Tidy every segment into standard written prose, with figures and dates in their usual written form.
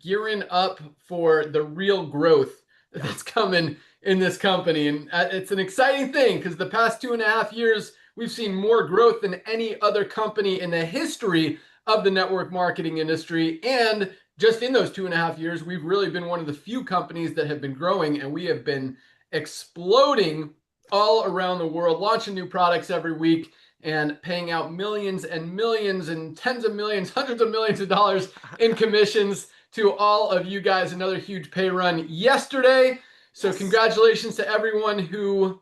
gearing up for the real growth that's coming in this company. And it's an exciting thing because the past 2.5 years, we've seen more growth than any other company in the history of the network marketing industry. And just in those 2.5 years, we've really been one of the few companies that have been growing, and we have been exploding all around the world, launching new products every week and paying out millions and millions and tens of millions, hundreds of millions of dollars in commissions to all of you guys. Another huge pay run yesterday. So congratulations to everyone who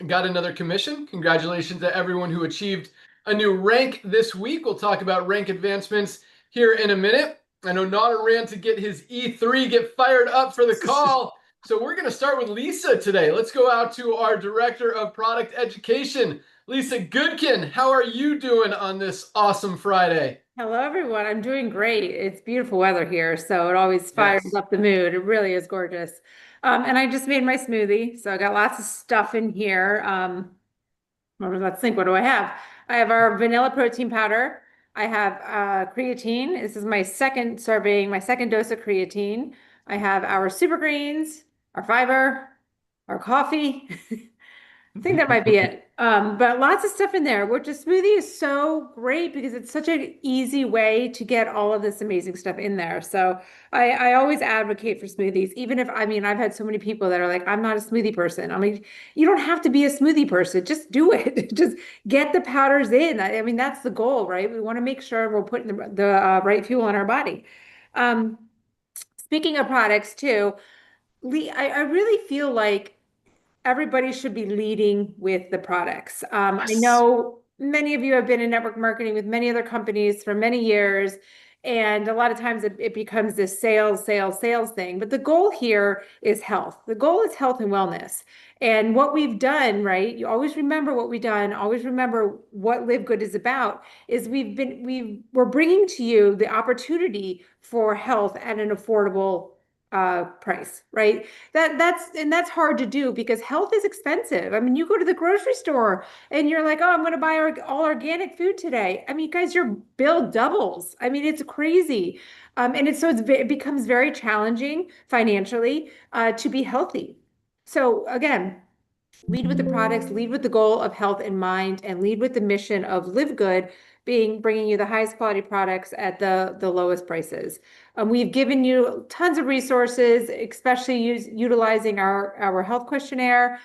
got another commission. Congratulations to everyone who achieved a new rank this week. We'll talk about rank advancements here in a minute. I know Naughter ran to get his E3, get fired up for the call. So we're going to start with Lisa today. Let's go out to our Director of Product Education, Lisa Goodkin. How are you doing on this awesome Friday? Hello, everyone. I'm doing great. It's beautiful weather here, so it always fires Yes. up the mood. It really is gorgeous. And I just made my smoothie, so I got lots of stuff in here. Let's think, what do I have? I have our vanilla protein powder. I have creatine. This is my second serving, my second dose of creatine. I have our super greens, our fiber, our coffee. I think that might be it. But lots of stuff in there, which a smoothie is so great because it's such an easy way to get all of this amazing stuff in there. So I always advocate for smoothies, even if, I mean, I've had so many people that are like, I'm not a smoothie person. I mean, you don't have to be a smoothie person. Just do it. Just get the powders in. I mean, that's the goal, right? We want to make sure we're putting the right fuel in our body. Um, Speaking of products too, Lee, I really feel like everybody should be leading with the products. I Yes. know many of you have been in network marketing with many other companies for many years, and a lot of times it becomes this sales, sales, sales thing. But the goal here is health. The goal is health and wellness. And what we've done, right? You always remember what we've done, always remember what Live Good is about, is we're bringing to you the opportunity for health at an affordable price, right? That's hard to do because health is expensive. I mean, you go to the grocery store and you're like, oh, I'm going to buy all organic food today. I mean, guys, your bill doubles. I mean, it's crazy. It becomes very challenging financially to be healthy. So again, lead with the products, lead with the goal of health in mind, and lead with the mission of Live Good, being bringing you the highest quality products at the lowest prices. We've given you tons of resources, especially utilizing our health questionnaire,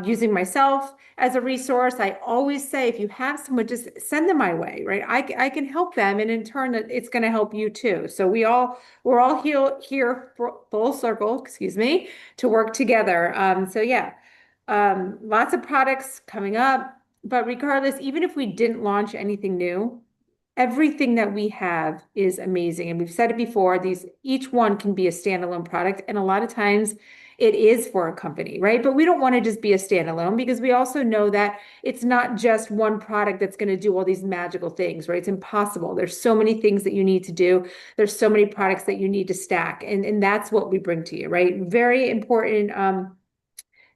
using myself as a resource. I always say, if you have someone, just send them my way, right? I can help them, and in turn, it's going to help you too. So we're all here for full circle, excuse me, to work together. So yeah. Lots of products coming up, but regardless, even if we didn't launch anything new, everything that we have is amazing. And we've said it before, each one can be a standalone product. And a lot of times it is for a company, right? But we don't want to just be a standalone because we also know that it's not just one product that's going to do all these magical things, right? It's impossible. There's so many things that you need to do. There's so many products that you need to stack. And that's what we bring to you, right? Very important,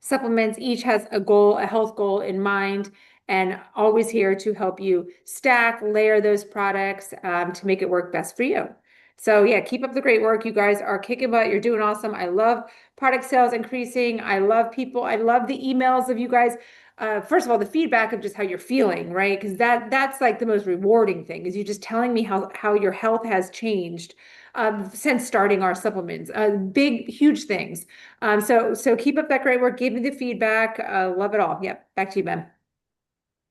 supplements. Each has a goal, a health goal in mind, and always here to help you stack, layer those products to make it work best for you. So yeah, keep up the great work. You guys are kicking butt. You're doing awesome. I love product sales increasing. I love people. I love the emails of you guys. First of all, the feedback of just how you're feeling, right? Because that's like the most rewarding thing, is you just telling me how your health has changed since starting our supplements. Big, huge things. So keep up that great work. Give me the feedback. Love it all. Yep. Back to you, Ben.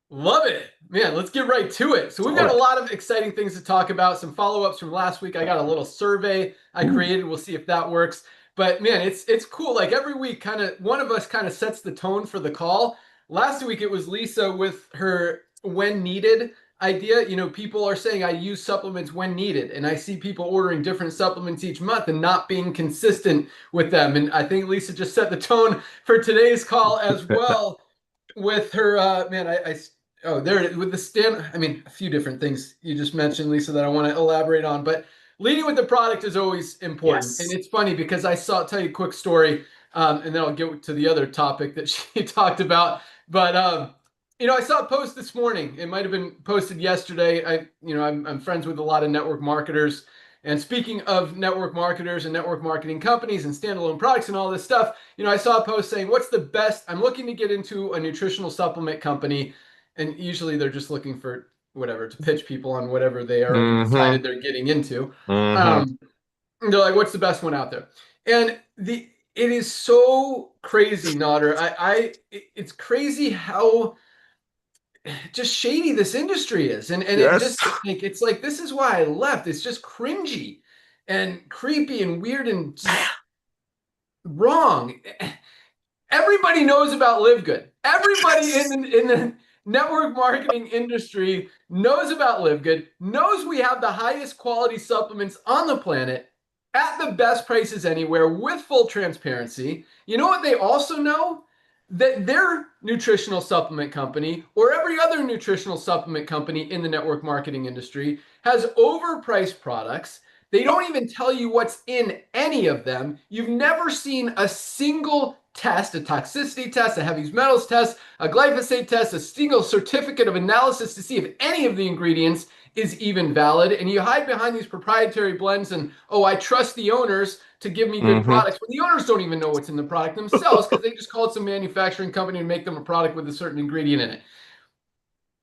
Love it. Man, let's get right to it. So we've got a lot of exciting things to talk about. Some follow-ups from last week. I got a little survey I created. We'll see if that works. But man, it's cool. Like every week, kind of one of us kind of sets the tone for the call. Last week it was Lisa with her when needed idea. You know, people are saying I use supplements when needed, and I see people ordering different supplements each month and not being consistent with them. And I think Lisa just set the tone for today's call as well with her man oh, there it is with the stand. I mean, a few different things you just mentioned, Lisa, that I want to elaborate on. But leading with the product is always important. And Yes. it's funny because tell you a quick story, and then I'll get to the other topic that she talked about. But I saw a post this morning. It might have been posted yesterday. I'm friends with a lot of network marketers, And speaking of network marketers and network marketing companies and standalone products and all this stuff, I saw a post saying, what's the best? I'm looking to get into a nutritional supplement company. And usually they're just looking for whatever to pitch people on whatever they already Mm-hmm. decided they're getting into. Mm-hmm. Um, they're like, what's the best one out there? And it is so crazy, Nodder. It's crazy how just shady this industry is. And it Yes. just like it's like this is why I left. It's just cringy and creepy and weird and just wrong. Everybody knows about Livegood. Everybody Yes. in the network marketing industry knows about Livegood, knows we have the highest quality supplements on the planet at the best prices anywhere with full transparency. You know what they also know? That their nutritional supplement company or every other nutritional supplement company in the network marketing industry has overpriced products. They don't even tell you what's in any of them. You've never seen a single test, a toxicity test, a heavy metals test, a glyphosate test, a single certificate of analysis to see if any of the ingredients is even valid. And you hide behind these proprietary blends and, oh, I trust the owners to give me good Mm-hmm. products. But the owners don't even know what's in the product themselves because they just call it some manufacturing company and make them a product with a certain ingredient in it.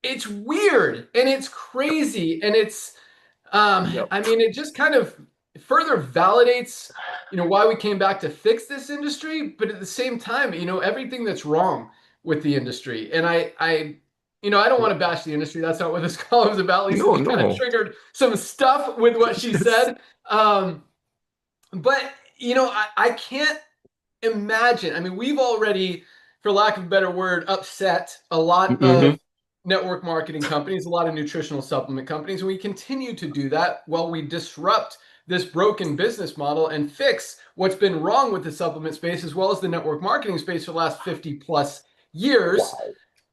It's weird and it's crazy and it's Yep. I mean, it just kind of further validates, why we came back to fix this industry, but at the same time, everything that's wrong with the industry. And I don't want to bash the industry. That's not what this call was about. Lisa No, just kind of no. triggered some stuff with what she Yes. said. But I can't imagine. I mean, we've already, for lack of a better word, upset a lot Mm-hmm. of network marketing companies, a lot of nutritional supplement companies, and we continue to do that while we disrupt this broken business model and fix what's been wrong with the supplement space as well as the network marketing space for the last 50 plus years.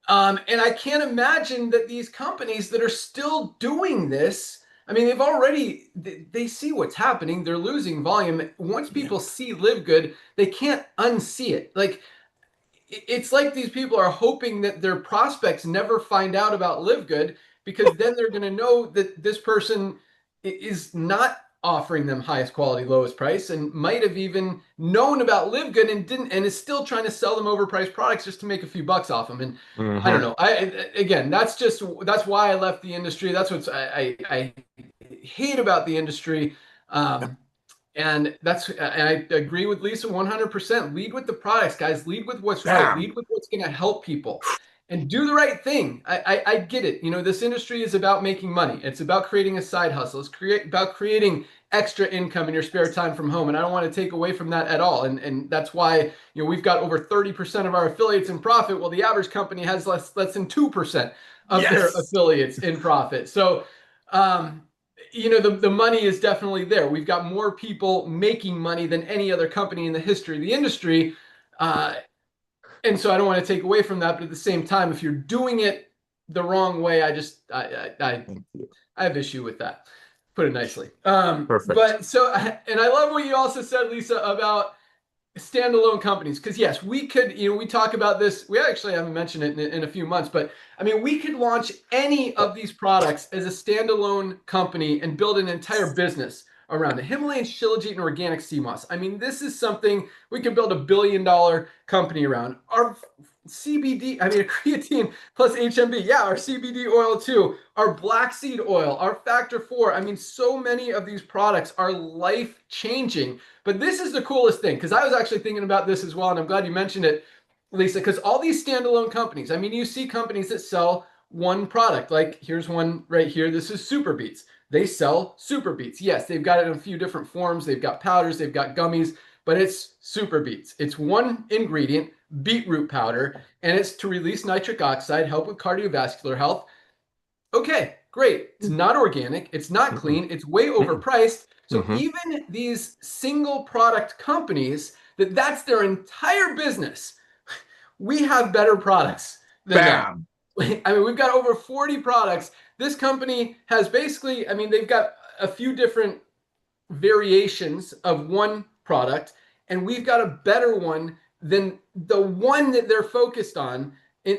Wow. And I can't imagine that these companies that are still doing this, I mean, they see what's happening. They're losing volume. Once Yeah. people see Live Good, they can't unsee it. Like, it's like these people are hoping that their prospects never find out about Live Good because then they're going to know that this person is not offering them highest quality, lowest price, and might have even known about Live Good and didn't, and is still trying to sell them overpriced products just to make a few bucks off them. And I don't Mm-hmm. know. Again, that's why I left the industry. That's what I hate about the industry. Um, and I agree with Lisa 100%. Lead with the products, guys. Lead with what's right. Bam. Lead with what's going to help people and do the right thing. I get it. This industry is about making money. It's about creating a side hustle. It's about creating extra income in your spare time from home. And I don't want to take away from that at all. And that's why, we've got over 30% of our affiliates in profit. Well, the average company has less than 2% of their Yes. affiliates in profit. So, um, the money is definitely there. We've got more people making money than any other company in the history of the industry. Uh, and so I don't want to take away from that. But at the same time, if you're doing it the wrong way, Thank you. I have issue with that. Put it nicely. Perfect. But and I love what you also said, Lisa, about standalone companies, because yes, we could, we talk about this, we actually haven't mentioned it in a few months, but I mean, we could launch any of these products as a standalone company and build an entire business around the Himalayan shilajit and organic sea moss. I mean, this is something we could build $1 billion company around. Our CBD, I mean, creatine plus HMB, yeah, our CBD oil too, our black seed oil, our factor 4. I mean, so many of these products are life changing. But this is the coolest thing, because I was actually thinking about this as well, and I'm glad you mentioned it, Lisa, because all these standalone companies, I mean, you see companies that sell one product. Like, here's one right here. This is Super Beets. They sell Super Beets. Yes, they've got it in a few different forms. They've got powders, they've got gummies, but it's Super Beets. It's one ingredient, beetroot powder, and it's to release nitric oxide, help with cardiovascular health. Okay, great. It's not organic. It's not Mm-mm. clean. It's way Mm-mm. overpriced. So Mm-hmm. even these single product companies that's their entire business, we have better products than them. Bam. I mean, we've got over 40 products. This company has basically, I mean, they've got a few different variations of one product, and we've got a better one than the one that they're focused on. And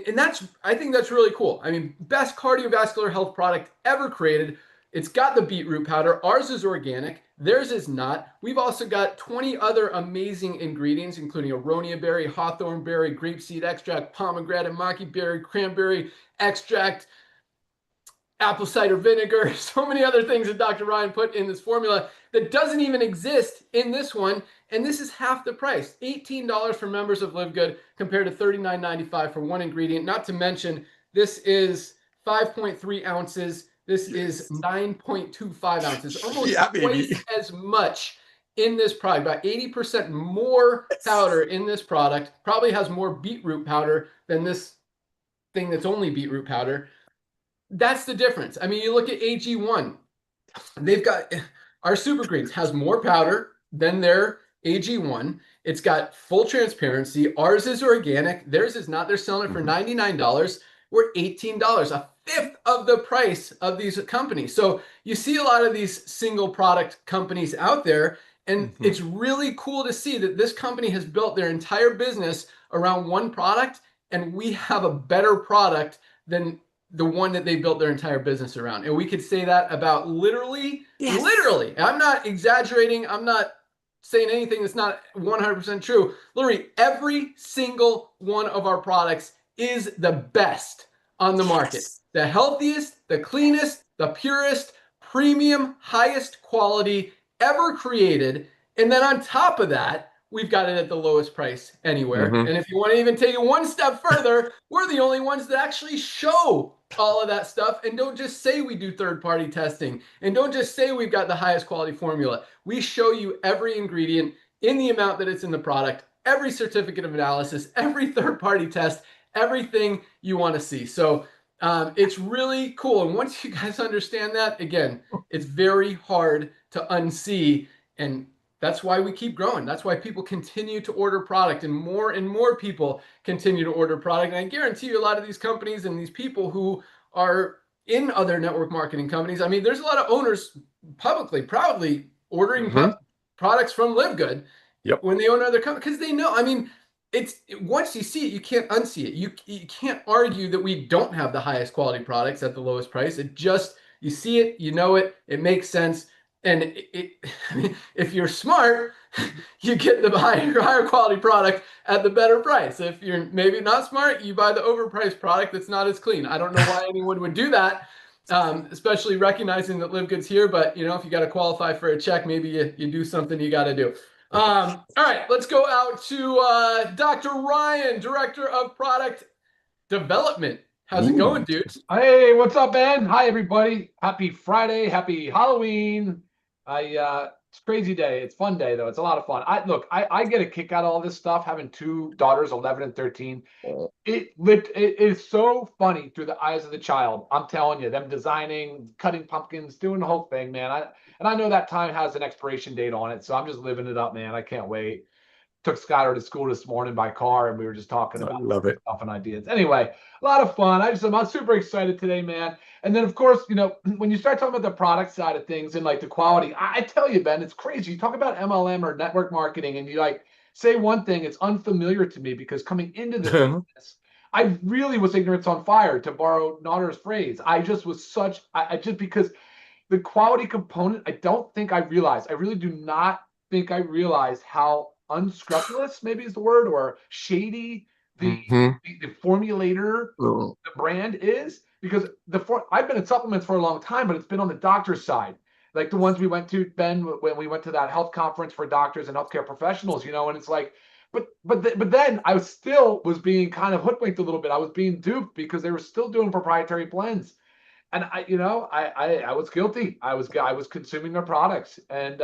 I think that's really cool. I mean, best cardiovascular health product ever created. It's got the beetroot powder. Ours is organic. Theirs is not. We've also got 20 other amazing ingredients, including aronia berry, hawthorn berry, grapeseed extract, pomegranate, maki berry, cranberry extract, apple cider vinegar, so many other things that Dr. Ryan put in this formula that doesn't even exist in this one. And this is half the price, $18 for members of Livegood compared to $39.95 for one ingredient. Not to mention, this is 5.3 ounces. This is 9.25 ounces, almost twice as much in this product, about 80% more powder in this product. Probably has more beetroot powder than this thing that's only beetroot powder. That's the difference. I mean, you look at AG1, they've got our Super Greens has more powder than their AG1. It's got full transparency. Ours is organic. Theirs is not. They're selling it for $99. We're $18, a fifth of the price of these companies. So you see a lot of these single product companies out there, and it's really cool to see that this company has built their entire business around one product, and we have a better product than the one that they built their entire business around. And we could say that about literally, I'm not exaggerating. I'm not saying anything that's not 100% true. Literally every single one of our products is the best on the market. The healthiest, the cleanest, the purest, premium, highest quality ever created. And then on top of that, we've got it at the lowest price anywhere. And if you want to even take it one step further, we're the only ones that actually show all of that stuff and don't just say we do third-party testing and don't just say we've got the highest quality formula. We show you every ingredient in the amount that it's in the product, every certificate of analysis, every third-party test, everything you want to see. So it's really cool. And once you guys understand that, again, it's very hard to unsee, and that's why we keep growing. That's why people continue to order product, and more people continue to order product. And I guarantee you a lot of these companies and these people who are in other network marketing companies, I mean, there's a lot of owners publicly, proudly ordering products from Livegood when they own other companies, because they know, I mean, once you see it, you can't unsee it. You can't argue that we don't have the highest quality products at the lowest price. It just, you see it, you know it, it makes sense. And I mean, if you're smart, you get the higher quality product at the better price. If you're maybe not smart, you buy the overpriced product that's not as clean. I don't know why anyone would do that, especially recognizing that Livegood's here. But you know, if you got to qualify for a check, maybe you do something you got to do. All right, let's go out to Dr. Ryan, Director of Product Development. How's it going, dude? Hey, what's up, man? Hi, everybody. Happy Friday. Happy Halloween. It's a crazy day. It's a fun day, though. It's a lot of fun. I get a kick out of all this stuff, having two daughters, 11 and 13. It is so funny through the eyes of the child. I'm telling you, them designing, cutting pumpkins, doing the whole thing, man. I know that time has an expiration date on it, so I'm just living it up, man. I can't wait. Took Skylar to school this morning by car, and we were just talking about stuff and ideas. Anyway, a lot of fun. I'm super excited today, man. And then, of course, you know, when you start talking about the product side of things and like the quality, I tell you, Ben, it's crazy. You talk about MLM or network marketing, and you like say one thing, it's unfamiliar to me because coming into this business, I really was ignorance on fire, to borrow Naughter's phrase. I just was I just, because the quality component, I don't think I realized. I really do not think I realized how unscrupulous, maybe is the word, or shady the formulator, the brand is. Because I've been in supplements for a long time, but it's been on the doctor's side, like the ones we went to, Ben, when we went to that health conference for doctors and healthcare professionals, you know. And it's like, but then I was being kind of hoodwinked a little bit. I was being duped because they were still doing proprietary blends, and I was guilty. I was consuming their products, and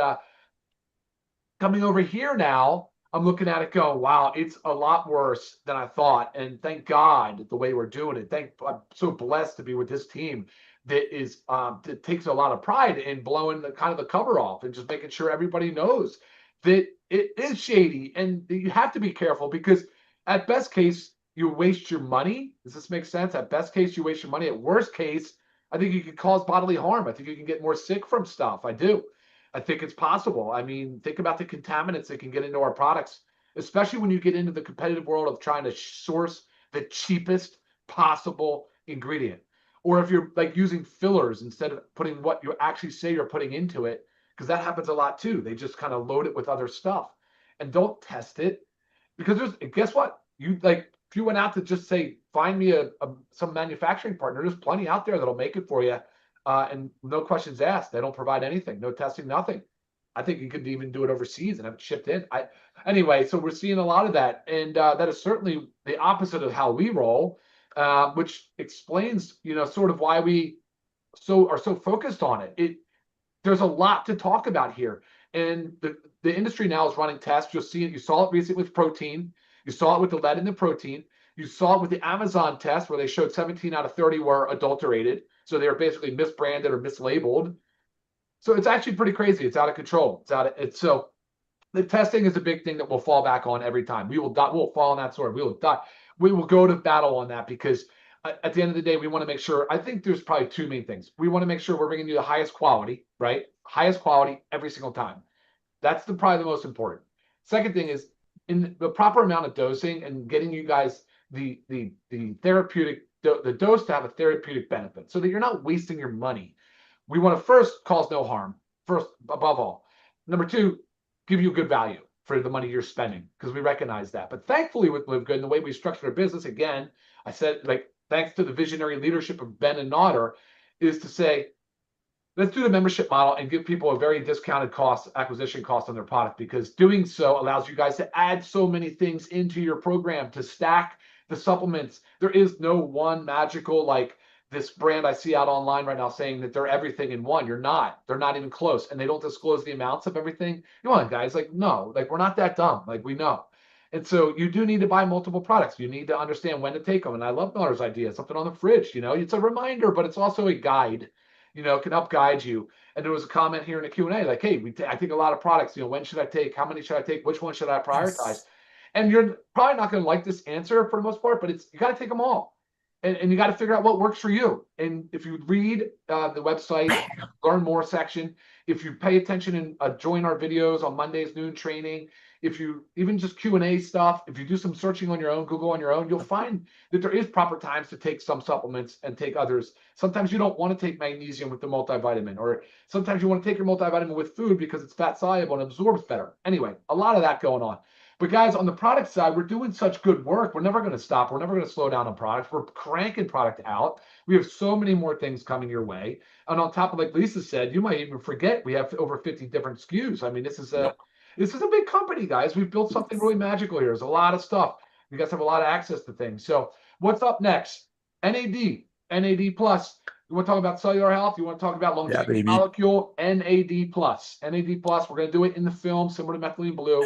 coming over here now, I'm looking at it going, wow, it's a lot worse than I thought. And thank God the way we're doing it. I'm so blessed to be with this team that takes a lot of pride in blowing the kind of the cover off and just making sure everybody knows that it is shady. And you have to be careful, because at best case, you waste your money. Does this make sense? At best case, you waste your money. At worst case, I think you could cause bodily harm. I think you can get more sick from stuff. I do. I think it's possible. I mean, think about the contaminants that can get into our products, especially when you get into the competitive world of trying to source the cheapest possible ingredient. or if you're like using fillers instead of putting what you actually say you're putting into it, because that happens a lot too. They just kind of load it with other stuff and don't test it, because guess what? If you went out to just say, find me some manufacturing partner, there's plenty out there that'll make it for you. And no questions asked. They don't provide anything, no testing, nothing. I think you could even do it overseas and have it shipped in. Anyway, so we're seeing a lot of that, and that is certainly the opposite of how we roll, which explains, sort of why we are so focused on it. There's a lot to talk about here, and the industry now is running tests. You'll see it. You saw it recently with protein. You saw it with the lead in the protein. You saw it with the Amazon test, where they showed 17 out of 30 were adulterated. So they were basically misbranded or mislabeled. So it's actually pretty crazy. It's out of control. So the testing is a big thing that we'll fall back on every time. We'll fall on that sword. We will die. We will go to battle on that, because at the end of the day, we want to make sure. I think there's probably two main things. We want to make sure we're bringing you the highest quality, right? Highest quality every single time. That's probably the most important. Second thing is, in the proper amount of dosing and getting you guys the therapeutic the dose to have a therapeutic benefit, so that you're not wasting your money. We want to first cause no harm, first above all. Number two, give you good value for the money you're spending, because we recognize that. But thankfully with Livegood and the way we structured our business, again, I said, thanks to the visionary leadership of Ben and Nodder, is to say, let's do the membership model and give people a very discounted acquisition cost on their product, because doing so allows you guys to add so many things into your program, to stack the supplements. There is no one magical, like this brand I see out online right now saying that they're everything in one. You're not. They're not even close. And they don't disclose the amounts of everything. Come on, guys. No, we're not that dumb. We know. And so you do need to buy multiple products. You need to understand when to take them. And I love Miller's idea, something on the fridge. It's a reminder, but it's also a guide. It can help guide you. And there was a comment here in the Q&A, like, hey, I take a lot of products. When should I take? How many should I take? Which one should I prioritize? Yes. And you're probably not going to like this answer for the most part, but you got to take them all. And you got to figure out what works for you. And if you read the website, learn more section, if you pay attention and join our videos on Mondays, noon training, if you even just Q&A stuff, if you do some searching on your own, Google on your own, you'll find that there is proper times to take some supplements and take others. Sometimes you don't want to take magnesium with the multivitamin, or sometimes you want to take your multivitamin with food because it's fat soluble and absorbs better. Anyway, a lot of that going on. But guys, on the product side, we're doing such good work. We're never going to stop. We're never going to slow down on products. We're cranking product out. We have so many more things coming your way. And on top of, like Lisa said, you might even forget we have over 50 different SKUs. I mean, this is a big company, guys. We've built something really magical here. There's a lot of stuff. You guys have a lot of access to things. So what's up next? NAD plus. You want to talk about cellular health? You want to talk about longevity molecule? NAD plus. NAD plus. We're going to do it in the film, similar to methylene blue,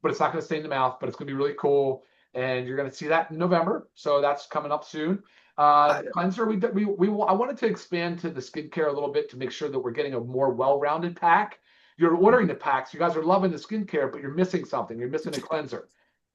but it's not going to stay in the mouth, but it's going to be really cool. And you're going to see that in November. So that's coming up soon. Cleanser, I wanted to expand to the skincare a little bit to make sure that we're getting a more well-rounded pack. You're ordering the packs. You guys are loving the skincare, but you're missing something. You're missing a cleanser.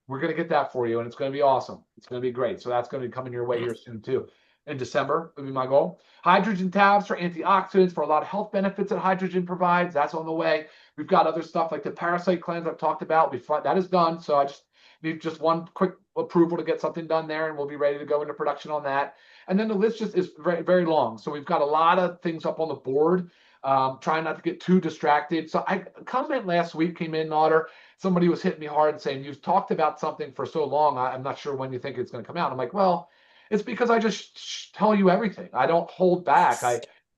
We're going to get that for you, and it's going to be awesome. It's going to be great. So that's going to be coming your way here soon, too. In December would be my goal. Hydrogen tabs for antioxidants, for a lot of health benefits that hydrogen provides. That's on the way. We've got other stuff like the parasite cleanse I've talked about. That is done. So I just need one quick approval to get something done there, and we'll be ready to go into production on that. And then the list just is very, very long. So we've got a lot of things up on the board. Trying not to get too distracted. So a comment last week came in, Otter. Somebody was hitting me hard saying, you've talked about something for so long. I'm not sure when you think it's going to come out. I'm like, well, it's because I just tell you everything. I don't hold back.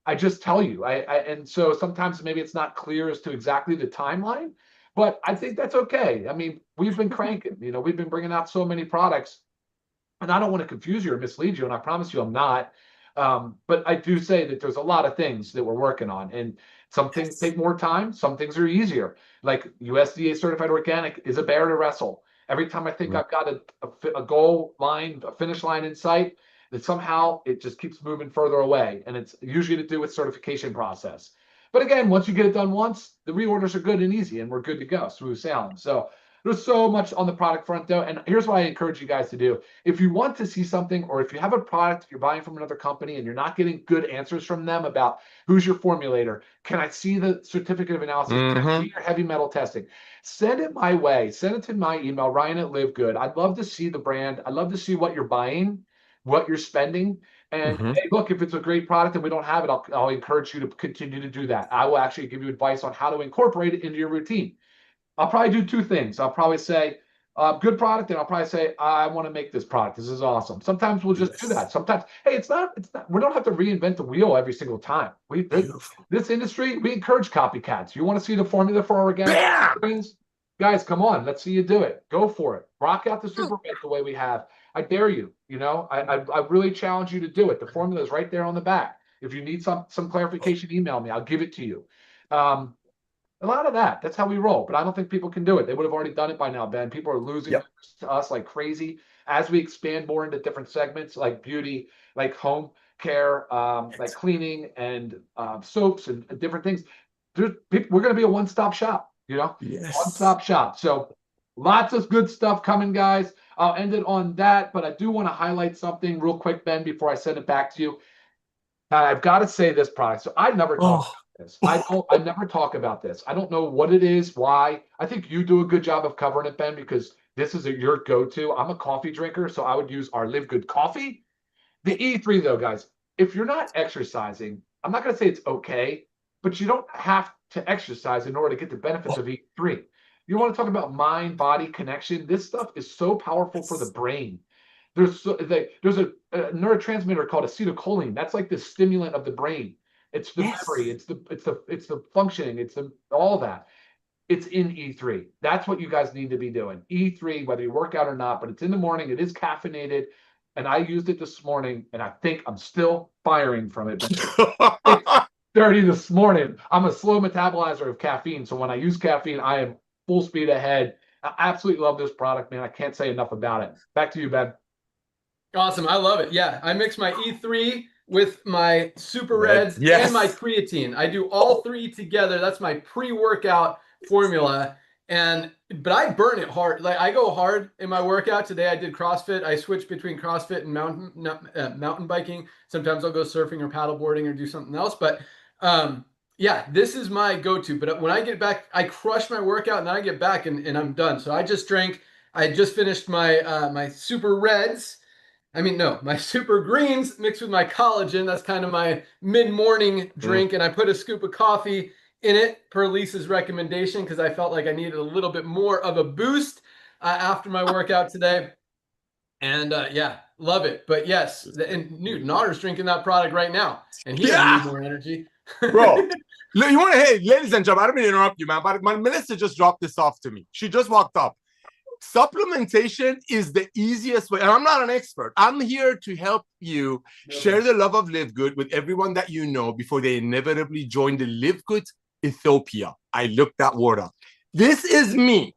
I just tell you. And so sometimes maybe it's not clear as to exactly the timeline, but I think that's okay. I mean, we've been cranking. We've been bringing out so many products, and I don't want to confuse you or mislead you, and I promise you I'm not. But I do say that there's a lot of things that we're working on, and some things take more time. Some things are easier. Like USDA certified organic is a bear to wrestle. Every time I think I've got a goal line, a finish line in sight, that somehow it just keeps moving further away. And it's usually to do with certification process. But again, once you get it done once, the reorders are good and easy, and we're good to go, smooth sailing. So there's so much on the product front, though. And here's what I encourage you guys to do. If you want to see something, or if you have a product you're buying from another company and you're not getting good answers from them about who's your formulator, can I see the certificate of analysis? Can I see your heavy metal testing? Send it my way. Send it to my email, Ryan at Livegood. I'd love to see the brand. I'd love to see what you're buying, what you're spending, And hey, look, if it's a great product and we don't have it, I'll encourage you to continue to do that. I will actually give you advice on how to incorporate it into your routine. I'll probably do two things. I'll probably say, good product, and I'll probably say, I want to make this product. This is awesome. Sometimes we'll just do that. Sometimes, hey, it's not, we don't have to reinvent the wheel every single time. This industry, we encourage copycats. You want to see the formula for organic greens? Guys, come on, let's see you do it. Go for it. Rock out the super red the way we have. I dare you. I really challenge you to do it. The formula is right there on the back. If you need some clarification, email me. I'll give it to you. A lot of that. That's how we roll. But I don't think people can do it. They would have already done it by now, Ben. People are losing to us like crazy as we expand more into different segments like beauty, like home care, like cleaning and soaps and different things. We're going to be a one-stop shop, one-stop shop. So lots of good stuff coming, guys. I'll end it on that, but I do want to highlight something real quick, Ben, before I send it back to you. I've got to say this product. So I never talk about this. I never talk about this. I don't know what it is, why. I think you do a good job of covering it, Ben, because this is your go-to. I'm a coffee drinker, so I would use our Livegood coffee. The E3, though, guys, if you're not exercising, I'm not going to say it's okay, but you don't have to exercise in order to get the benefits of E3. You want to talk about mind-body connection? This stuff is so powerful for the brain. There's a neurotransmitter called acetylcholine. That's like the stimulant of the brain. It's the memory. It's the functioning. It's all that. It's in E3. That's what you guys need to be doing. E3, whether you work out or not, but it's in the morning. It is caffeinated, and I used it this morning, and I think I'm still firing from it. 6:30 this morning. I'm a slow metabolizer of caffeine, so when I use caffeine, I am full speed ahead. I absolutely love this product, man. I can't say enough about it. Back to you, Ben. Awesome. I love it. Yeah. I mix my E3 with my Super Reds and my creatine. I do all three together. That's my pre-workout formula. But I burn it hard. Like I go hard in my workout. Today I did CrossFit. I switch between CrossFit and mountain biking. Sometimes I'll go surfing or paddleboarding or do something else. But yeah, this is my go-to. But when I get back, I crush my workout and then I get back and I'm done. So I just finished my my Super Reds. My Super Greens mixed with my collagen. That's kind of my mid-morning drink. And I put a scoop of coffee in it per Lisa's recommendation because I felt like I needed a little bit more of a boost after my workout today. And yeah, love it. But yes, and dude, Notter's drinking that product right now. And he doesn't need more energy. Bro, you want to, hey, ladies and gentlemen, I don't mean to interrupt you, man, but Melissa just dropped this off to me. She just walked up. Supplementation is the easiest way. And I'm not an expert. I'm here to help you share the love of Livegood with everyone that you know before they inevitably join the Livegood Ethiopia. I looked that word up. This is me.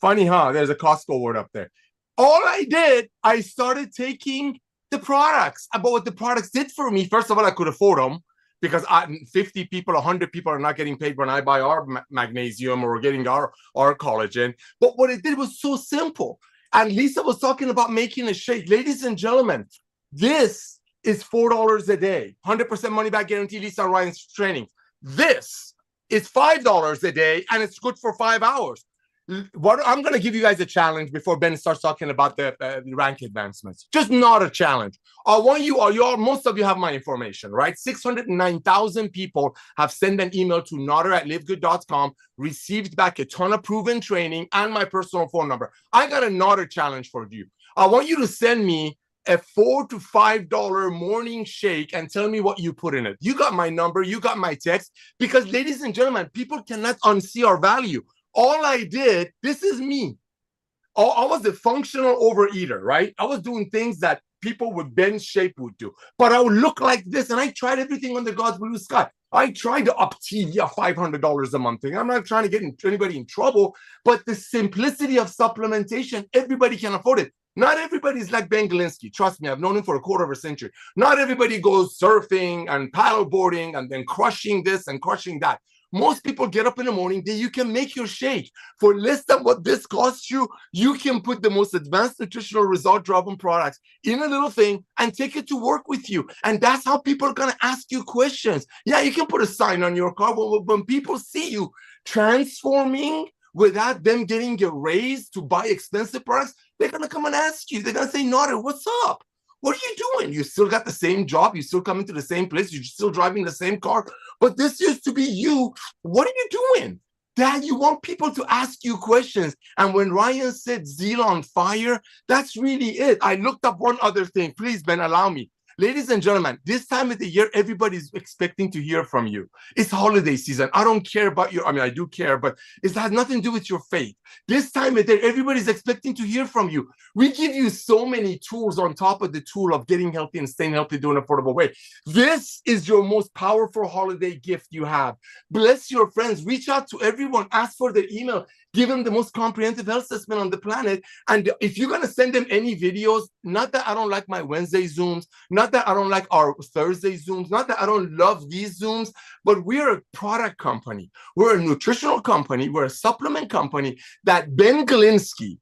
Funny, huh? There's a Costco word up there. All I started taking the products about what the products did for me. First of all, I could afford them because 50 people, 100 people are not getting paid when I buy our magnesium or getting our collagen. But what it did was so simple. And Lisa was talking about making a shake. Ladies and gentlemen, this is $4 a day. 100% money back guarantee, Lisa and Ryan's training. This is $5 a day, and it's good for 5 hours. I'm going to give you guys a challenge before Ben starts talking about the rank advancements. Just not a challenge. I want you, most of you have my information, right? 609,000 people have sent an email to notter@livegood.com, received back a ton of proven training and my personal phone number. I got a Notter challenge for you. I want you to send me a $4 to $5 morning shake and tell me what you put in it. You got my number, you got my text, because ladies and gentlemen, people cannot unsee our value. All I did, this is me. I was a functional overeater, right? I was doing things that people with Ben's shape would do. But I would look like this, and I tried everything under God's blue sky. I tried to up TV at $500 a month thing. I'm not trying to get anybody in trouble, but the simplicity of supplementation, everybody can afford it. Not everybody's like Ben Galinsky. Trust me, I've known him for a quarter of a century. Not everybody goes surfing and paddleboarding and then crushing this and crushing that. Most people get up in the morning, then you can make your shake. For less than what this costs you, you can put the most advanced nutritional result-driven products in a little thing and take it to work with you. And that's how people are going to ask you questions. Yeah, you can put a sign on your car, but when people see you transforming without them getting a raise to buy expensive products, they're going to come and ask you. They're going to say, Notter, what's up? What are you doing? You still got the same job. You still coming to the same place. You're still driving the same car. But this used to be you. What are you doing? Dad, you want people to ask you questions. And when Ryan said zeal on fire, that's really it. I looked up one other thing. Please, Ben, allow me. Ladies and gentlemen, this time of the year, everybody's expecting to hear from you. It's holiday season. I don't care about your, I mean, I do care, but it has nothing to do with your faith. This time of the year, everybody's expecting to hear from you. We give you so many tools on top of the tool of getting healthy and staying healthy doing an affordable way. This is your most powerful holiday gift you have. Bless your friends. Reach out to everyone. Ask for their email. Give them the most comprehensive health assessment on the planet. And if you're going to send them any videos, not that I don't like my Wednesday Zooms, not that I don't like our Thursday Zooms, not that I don't love these Zooms, but we're a product company. We're a nutritional company. We're a supplement company that Ben Galinsky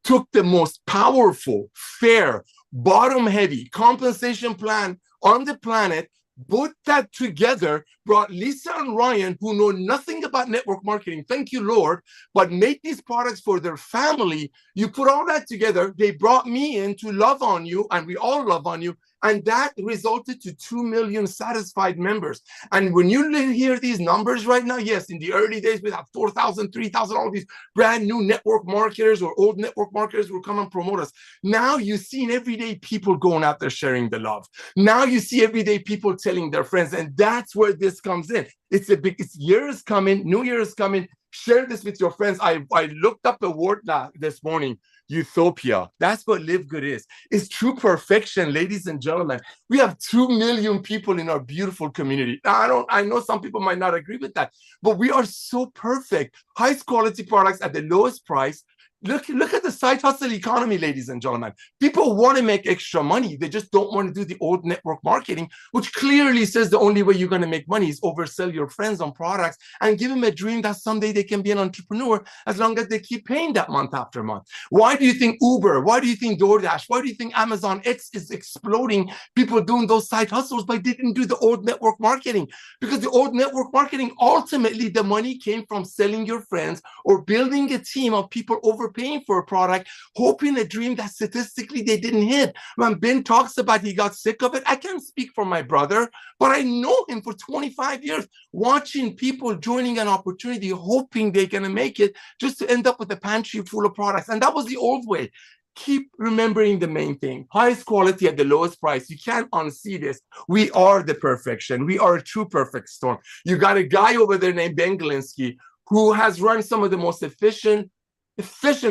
took the most powerful, fair, bottom-heavy compensation plan on the planet, put that together, brought Lisa and Ryan, who know nothing about network marketing, thank you, Lord, but make these products for their family. You put all that together. They brought me in to love on you, and we all love on you. And that resulted to 2 million satisfied members. And when you hear these numbers right now, yes, in the early days, we have 4,000, 3,000, all these brand new network marketers or old network marketers will come and promote us. Now you've seen everyday people going out there sharing the love. Now you see everyday people telling their friends, and that's where this comes in. It's year is coming, New Year is coming. Share this with your friends. I looked up the word this morning, utopia. That's what Livegood is. It's true perfection, ladies and gentlemen. We have 2 million people in our beautiful community. Now, I know some people might not agree with that, but we are so perfect. Highest quality products at the lowest price. Look at the side hustle economy, ladies and gentlemen. People want to make extra money. They just don't want to do the old network marketing, which clearly says the only way you're going to make money is oversell your friends on products and give them a dream that someday they can be an entrepreneur as long as they keep paying that month after month. Why do you think Uber? Why do you think DoorDash? Why do you think Amazon X is exploding? People doing those side hustles, but they didn't do the old network marketing, because the old network marketing, ultimately the money came from selling your friends or building a team of people overpaying for a product, hoping a dream that statistically they didn't hit. When Ben talks about he got sick of it, I can't speak for my brother, but I know him for 25 years, watching people joining an opportunity, hoping they're going to make it, just to end up with a pantry full of products. And that was the old way. Keep remembering the main thing: highest quality at the lowest price. You can't unsee this. We are the perfection. We are a true perfect storm. You got a guy over there named Ben Galinsky who has run some of the most efficient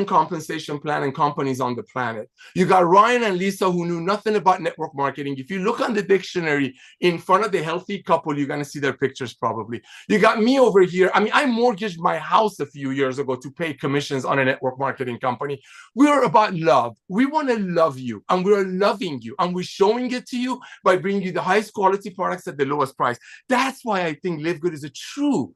compensation plan and companies on the planet. You got Ryan and Lisa who knew nothing about network marketing. If you look on the dictionary in front of the healthy couple, you're going to see their pictures probably. You got me over here. I mean, I mortgaged my house a few years ago to pay commissions on a network marketing company. We're about love. We want to love you, and we're loving you, and we're showing it to you by bringing you the highest quality products at the lowest price. That's why I think Livegood is a true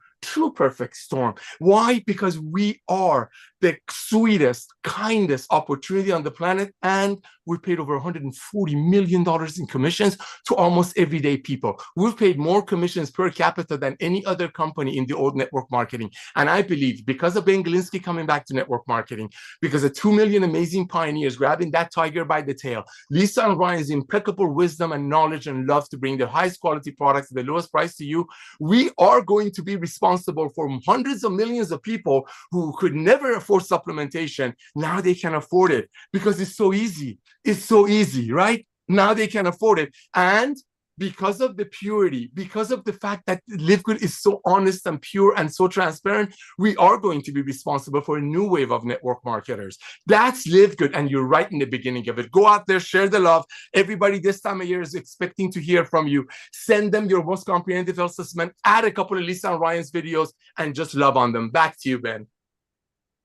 perfect storm. Why? Because we are the sweetest, kindest opportunity on the planet, and we paid over $140 million in commissions to almost everyday people. We've paid more commissions per capita than any other company in the old network marketing. And I believe because of Ben Galinsky coming back to network marketing, because of 2 million amazing pioneers grabbing that tiger by the tail, Lisa and Ryan's impeccable wisdom and knowledge and love to bring the highest quality products at the lowest price to you, we are going to be responsible for hundreds of millions of people who could never afford supplementation. Now they can afford it because it's so easy. It's so easy, right? Now they can afford it. And because of the purity, because of the fact that Livegood is so honest and pure and so transparent, we are going to be responsible for a new wave of network marketers. That's Livegood, and you're right in the beginning of it. Go out there, share the love. Everybody this time of year is expecting to hear from you. Send them your most comprehensive health assessment, add a couple of Lisa and Ryan's videos, and just love on them. Back to you, Ben.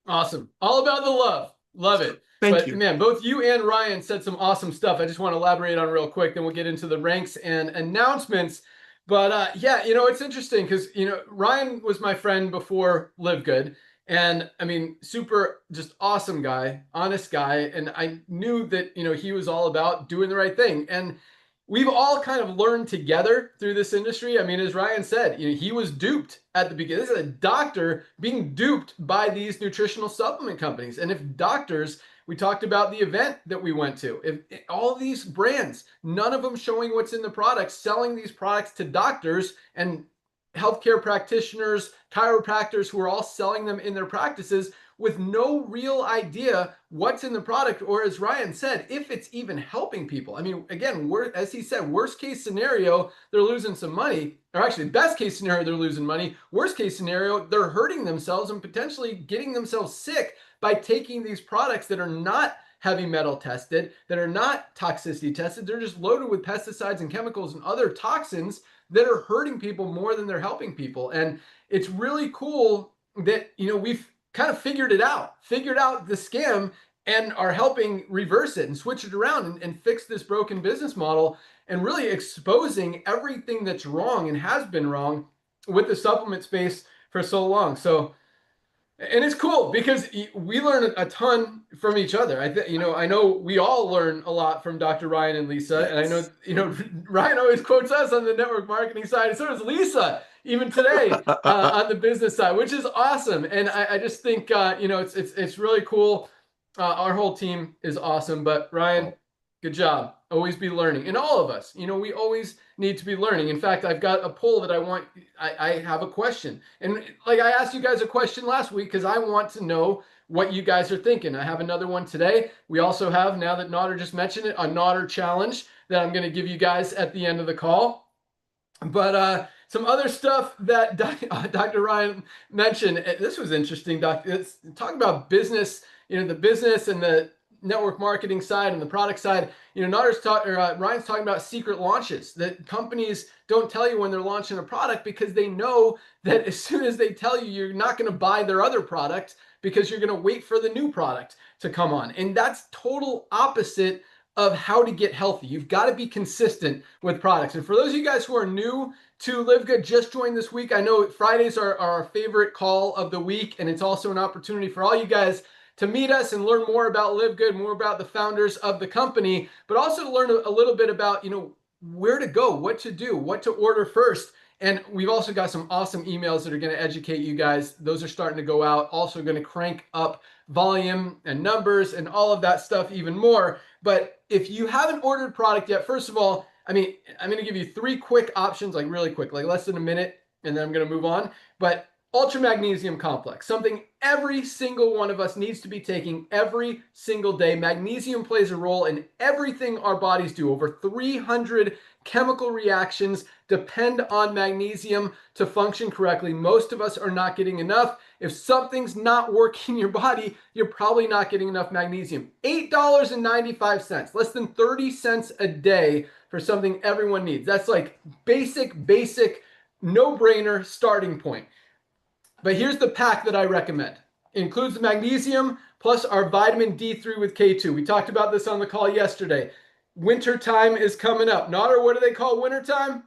Awesome. All about the love. Love it. Thank you. Man, both you and Ryan said some awesome stuff. I just want to elaborate on real quick, then we'll get into the ranks and announcements. But yeah, it's interesting because, Ryan was my friend before Livegood. And I mean, super just awesome guy, honest guy. And I knew that, he was all about doing the right thing. And we've all kind of learned together through this industry. I mean, as Ryan said, he was duped at the beginning. This is a doctor being duped by these nutritional supplement companies. And if doctors We talked about the event that we went to. If all these brands, none of them showing what's in the products, selling these products to doctors and healthcare practitioners, chiropractors who are all selling them in their practices with no real idea what's in the product, or as Ryan said, if it's even helping people. I mean, again, as he said, worst case scenario, they're losing some money, or actually best case scenario, they're losing money. Worst case scenario, they're hurting themselves and potentially getting themselves sick by taking these products that are not heavy metal tested, that are not toxicity tested. They're just loaded with pesticides and chemicals and other toxins that are hurting people more than they're helping people. And it's really cool that, we've kind of figured out the scam and are helping reverse it and switch it around and fix this broken business model and really exposing everything that's wrong and has been wrong with the supplement space for so long. So, and it's cool because we learn a ton from each other. I know we all learn a lot from Dr. Ryan and Lisa, Yes. and I know, Ryan always quotes us on the network marketing side, and so does Lisa, even today on the business side, which is awesome. And I just think, it's really cool. Our whole team is awesome, but Ryan, good job. Always be learning. And all of us, we always need to be learning. In fact, I've got a poll that I have a question. And like I asked you guys a question last week because I want to know what you guys are thinking. I have another one today. We also have, now that Nodder just mentioned it, a Nodder challenge that I'm going to give you guys at the end of the call. But some other stuff that Dr. Ryan mentioned, this was interesting, Doc. It's talking about business, the business and the network marketing side and the product side. Ryan's talking about secret launches, that companies don't tell you when they're launching a product because they know that as soon as they tell you, you're not going to buy their other product because you're going to wait for the new product to come on. And that's total opposite of how to get healthy. You've got to be consistent with products. And for those of you guys who are new to Livegood, just joined this week, I know Fridays are our favorite call of the week, and it's also an opportunity for all you guys to meet us and learn more about Livegood, more about the founders of the company, but also to learn a little bit about, where to go, what to do, what to order first. And we've also got some awesome emails that are going to educate you guys. Those are starting to go out, also going to crank up volume and numbers and all of that stuff even more. But if you haven't ordered product yet, first of all, I'm going to give you 3 quick options, like really quick, like less than a minute, and then I'm going to move on. But Ultra Magnesium Complex, something every single one of us needs to be taking every single day. Magnesium plays a role in everything our bodies do. Over 300 chemical reactions depend on magnesium to function correctly. Most of us are not getting enough. If something's not working in your body, you're probably not getting enough magnesium. $8.95, less than 30 cents a day for something everyone needs. That's like basic, no-brainer starting point. But here's the pack that I recommend. It includes the magnesium plus our vitamin D3 with K2. We talked about this on the call yesterday. Winter time is coming up. Nodder, what do they call winter time?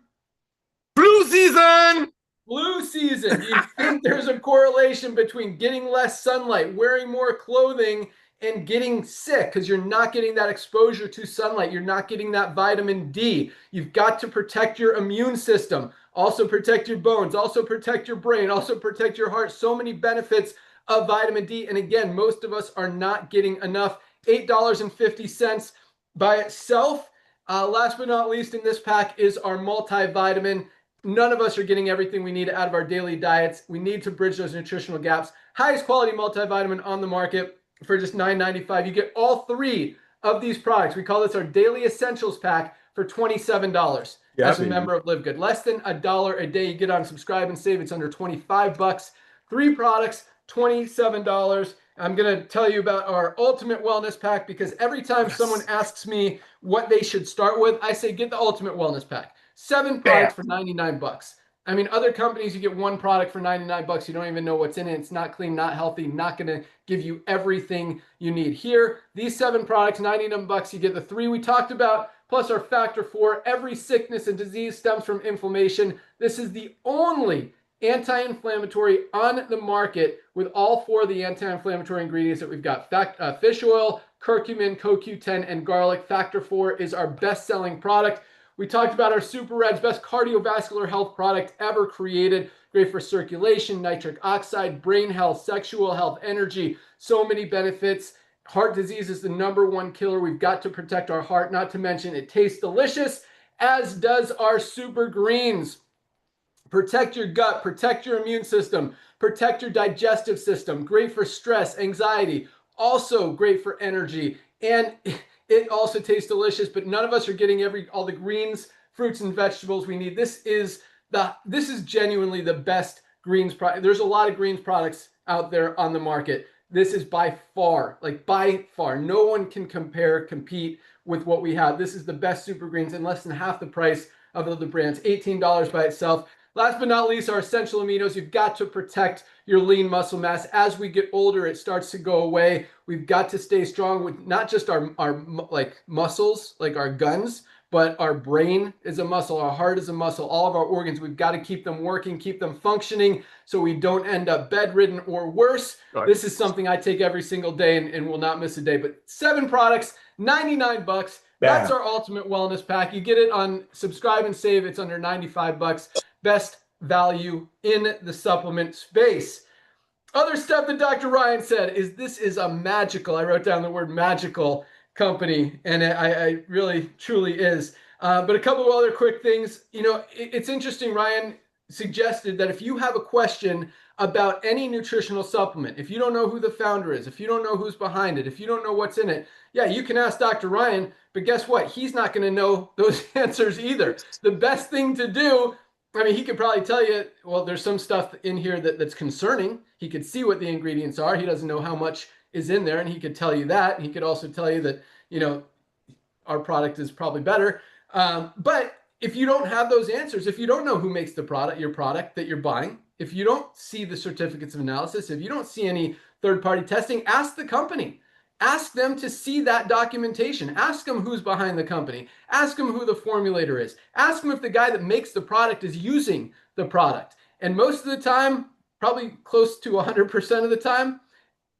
Flu season! Flu season. You think there's a correlation between getting less sunlight, wearing more clothing, and getting sick because you're not getting that exposure to sunlight. You're not getting that vitamin D. You've got to protect your immune system. Also protect your bones, also protect your brain, also protect your heart. So many benefits of vitamin D. And again, most of us are not getting enough. $8.50 by itself. Last but not least in this pack is our multivitamin. None of us are getting everything we need out of our daily diets. We need to bridge those nutritional gaps. Highest quality multivitamin on the market for just $9.95. You get all 3 of these products. We call this our Daily Essentials Pack for $27 as a member of Livegood. Less than $1 a day. You get on Subscribe and Save. It's under $25. 3 products, $27. I'm going to tell you about our Ultimate Wellness Pack because every time someone asks me what they should start with, I say get the Ultimate Wellness Pack. 7 products for $99. I mean, other companies, you get 1 product for $99. You don't even know what's in it. It's not clean, not healthy, not going to give you everything you need. Here, these 7 products, $99. You get the 3 we talked about, plus our Factor 4. Every sickness and disease stems from inflammation. This is the only anti-inflammatory on the market with all 4 of the anti-inflammatory ingredients that we've got. Fish oil, curcumin, CoQ10, and garlic. Factor 4 is our best-selling product. We talked about our Super Reds, best cardiovascular health product ever created. Great for circulation, nitric oxide, brain health, sexual health, energy. So many benefits. Heart disease is the #1 killer. We've got to protect our heart, not to mention it tastes delicious, as does our super greens. Protect your gut, protect your immune system, protect your digestive system. Great for stress, anxiety, also great for energy. And it also tastes delicious, but none of us are getting all the greens, fruits, and vegetables we need. This is genuinely the best greens product. There's a lot of greens products out there on the market. This is by far, no one can compete with what we have. This is the best super greens and less than half the price of other brands, $18 by itself. Last but not least, our essential aminos. You've got to protect your lean muscle mass. As we get older, it starts to go away. We've got to stay strong with not just our like muscles, like our guns, but our brain is a muscle, our heart is a muscle, all of our organs. We've got to keep them working, keep them functioning so we don't end up bedridden or worse. Right. This is something I take every single day and will not miss a day. But 7 products, $99. That's our ultimate wellness pack. You get it on Subscribe and Save. It's under $95. Best value in the supplement space. Other stuff that Dr. Ryan said is this is a magical, I wrote down the word magical company, and I really, truly is. But a couple of other quick things. You know, it's interesting, Ryan suggested that if you have a question about any nutritional supplement, if you don't know who the founder is, if you don't know who's behind it, if you don't know what's in it, yeah, you can ask Dr. Ryan, but guess what? He's not going to know those answers either. The best thing to do, I mean, he could probably tell you, well, there's some stuff in here that's concerning. He could see what the ingredients are. He doesn't know how much is in there, and he could tell you that. And he could also tell you that, you know, our product is probably better. But if you don't have those answers, if you don't know who makes the product, your product that you're buying, if you don't see the certificates of analysis, if you don't see any third-party testing, ask the company. Ask them to see that documentation. Ask them who's behind the company. Ask them who the formulator is. Ask them if the guy that makes the product is using the product. And most of the time, probably close to 100% of the time,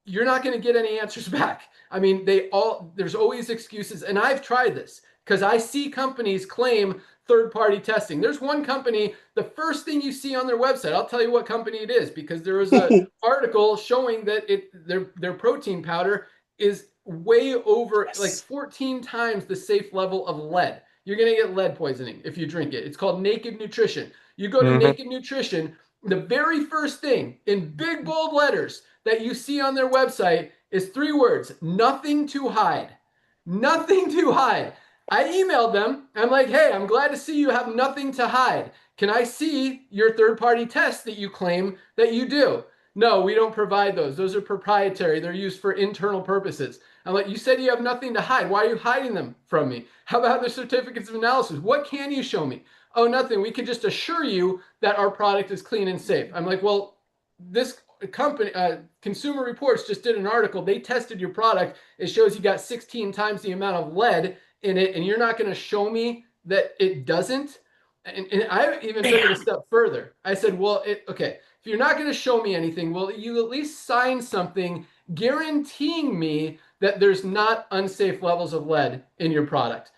you're not going to get any answers back. I mean, there's always excuses. And I've tried this because I see companies claim third-party testing. There's one company, the first thing you see on their website, I'll tell you what company it is, because there was an article showing that their protein powder is way over, like 14 times the safe level of lead. You're going to get lead poisoning if you drink it. It's called Naked Nutrition. You go to Naked Nutrition, the very first thing in big bold letters that you see on their website is 3 words: nothing to hide. Nothing to hide. I emailed them. I'm like, hey, I'm glad to see you have nothing to hide. Can I see your third-party tests that you claim that you do? No, we don't provide those. Those are proprietary. They're used for internal purposes. I'm like, you said you have nothing to hide. Why are you hiding them from me? How about the certificates of analysis? What can you show me? Oh, nothing. We can just assure you that our product is clean and safe. I'm like, well, this company, Consumer Reports, just did an article. They tested your product. It shows you got 16 times the amount of lead in it, and you're not going to show me that it doesn't? And I even took it a step further. I said, well, okay, if you're not going to show me anything, will you at least sign something guaranteeing me that there's not unsafe levels of lead in your product?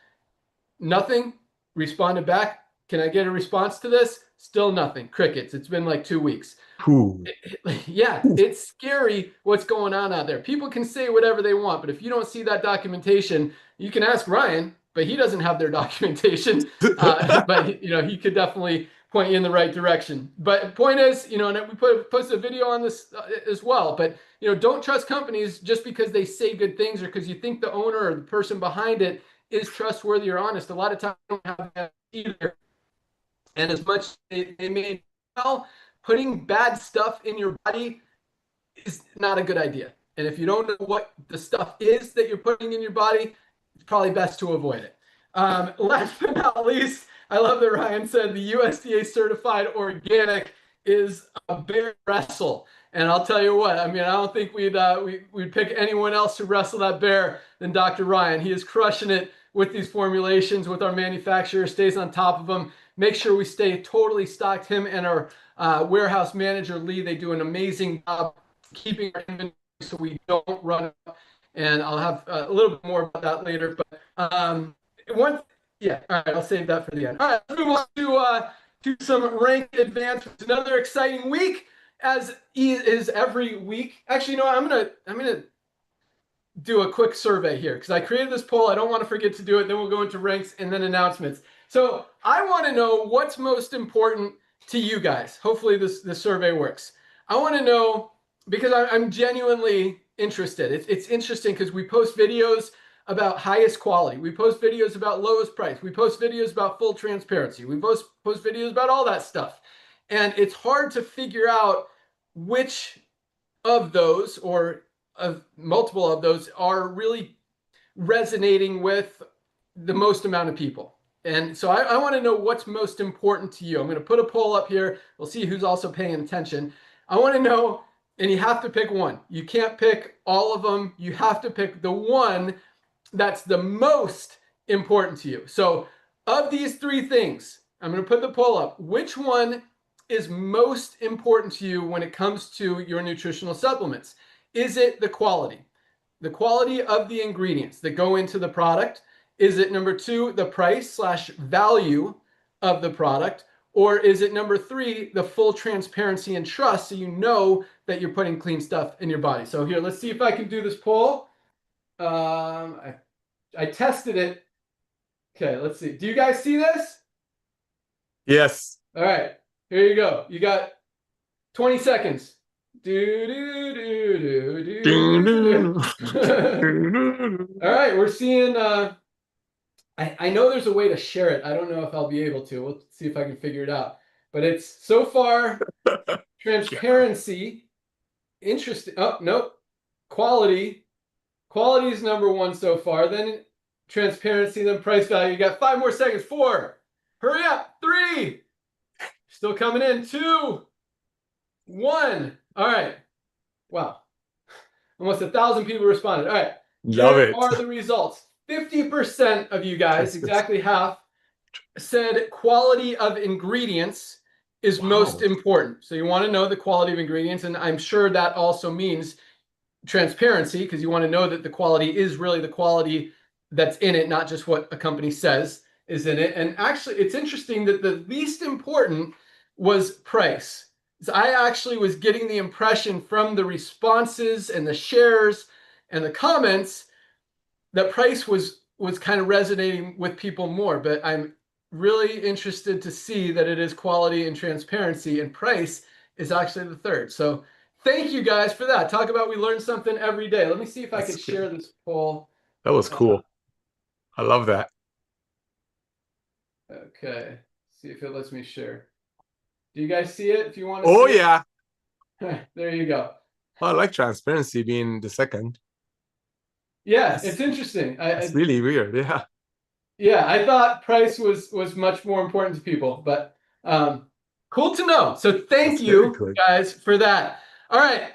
Nothing. Responded back. Can I get a response to this? Still nothing. Crickets. It's been like 2 weeks. Yeah, it's scary what's going on out there. People can say whatever they want, but if you don't see that documentation, you can ask Ryan, but he doesn't have their documentation. But you know, he could definitely point you in the right direction. But point is, you know, and we posted a video on this as well. But you know, don't trust companies just because they say good things or because you think the owner or the person behind it is trustworthy or honest. A lot of times they don't have that either. And as much as they may well, putting bad stuff in your body is not a good idea. And if you don't know what the stuff is that you're putting in your body, it's probably best to avoid it. Last but not least, I love that Ryan said the USDA certified organic is a bear wrestle. And I'll tell you what, I mean, I don't think we'd pick anyone else to wrestle that bear than Dr. Ryan. He is crushing it with these formulations, with our manufacturer, stays on top of them. Make sure we stay totally stocked. Him and our warehouse manager, Lee, they do an amazing job keeping our inventory so we don't run out. And I'll have a little bit more about that later. But all right, I'll save that for the end. All right, let's move on to some rank advancements. Another exciting week, as is every week. Actually, you know what? I'm gonna do a quick survey here because I created this poll. I don't want to forget to do it. Then we'll go into ranks and then announcements. So I want to know what's most important to you guys. Hopefully this survey works. I want to know because I'm genuinely interested. It's interesting because we post videos about highest quality. We post videos about lowest price. We post videos about full transparency. We post videos about all that stuff. And it's hard to figure out which of those or of multiple of those are really resonating with the most amount of people. And so I want to know what's most important to you. I'm going to put a poll up here. We'll see who's also paying attention. I want to know, and you have to pick one. You can't pick all of them. You have to pick the one that's the most important to you. So of these three things, I'm going to put the poll up. Which one is most important to you when it comes to your nutritional supplements? Is it the quality? The quality of the ingredients that go into the product? Is it number two, the price / value of the product? Or is it number three, the full transparency and trust so you know that you're putting clean stuff in your body? So here, let's see if I can do this poll. I tested it. Okay, let's see. Do you guys see this? Yes. All right, here you go. You got 20 seconds. Do, do, do, do, do, do, do. All right, we're seeing, I know there's a way to share it. I don't know if I'll be able to. We'll see if I can figure it out. But it's so far transparency, interesting. Oh, nope. Quality. Quality is number one so far. Then transparency, then price value. You got 5 more seconds. 4. Hurry up. 3. Still coming in. 2. 1. All right. Wow. Almost 1,000 people responded. All right. Love Here it. are the results. 50% of you guys, exactly half, said quality of ingredients is most important. So you want to know the quality of ingredients. And I'm sure that also means transparency because you want to know that the quality is really the quality that's in it, not just what a company says is in it. And actually, it's interesting that the least important was price. So I actually was getting the impression from the responses and the shares and the comments that price was kind of resonating with people more. But I'm really interested to see that it is quality and transparency, and price is actually the third. So thank you guys for that. Talk about we learn something every day. Let me see if I can share this poll. That was cool. I love that. Okay. See if it lets me share. Do you guys see it if you want to Oh, see yeah. it? There you go. I like transparency being the second. Yeah, it's interesting. It's really weird. Yeah. Yeah, I thought price was much more important to people, but cool to know. So thank you guys for that. All right,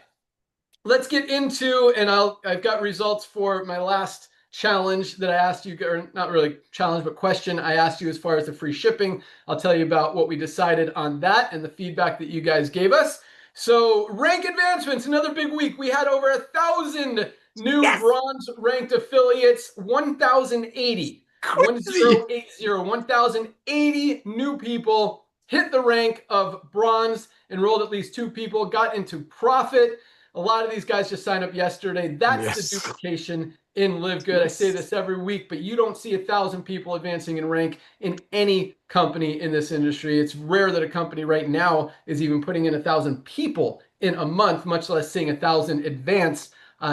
let's get into, and I've got results for my last challenge that I asked you, or not really challenge, but question I asked you as far as the free shipping. I'll tell you about what we decided on that and the feedback that you guys gave us. So rank advancements, another big week. We had over 1,000 new bronze ranked affiliates, 1,080. 1,080 new people hit the rank of bronze, enrolled at least 2 people, got into profit. A lot of these guys just signed up yesterday. That's the duplication in Livegood. I say this every week, but you don't see 1,000 people advancing in rank in any company in this industry. It's rare that a company right now is even putting in 1,000 people in a month, much less seeing 1,000 advance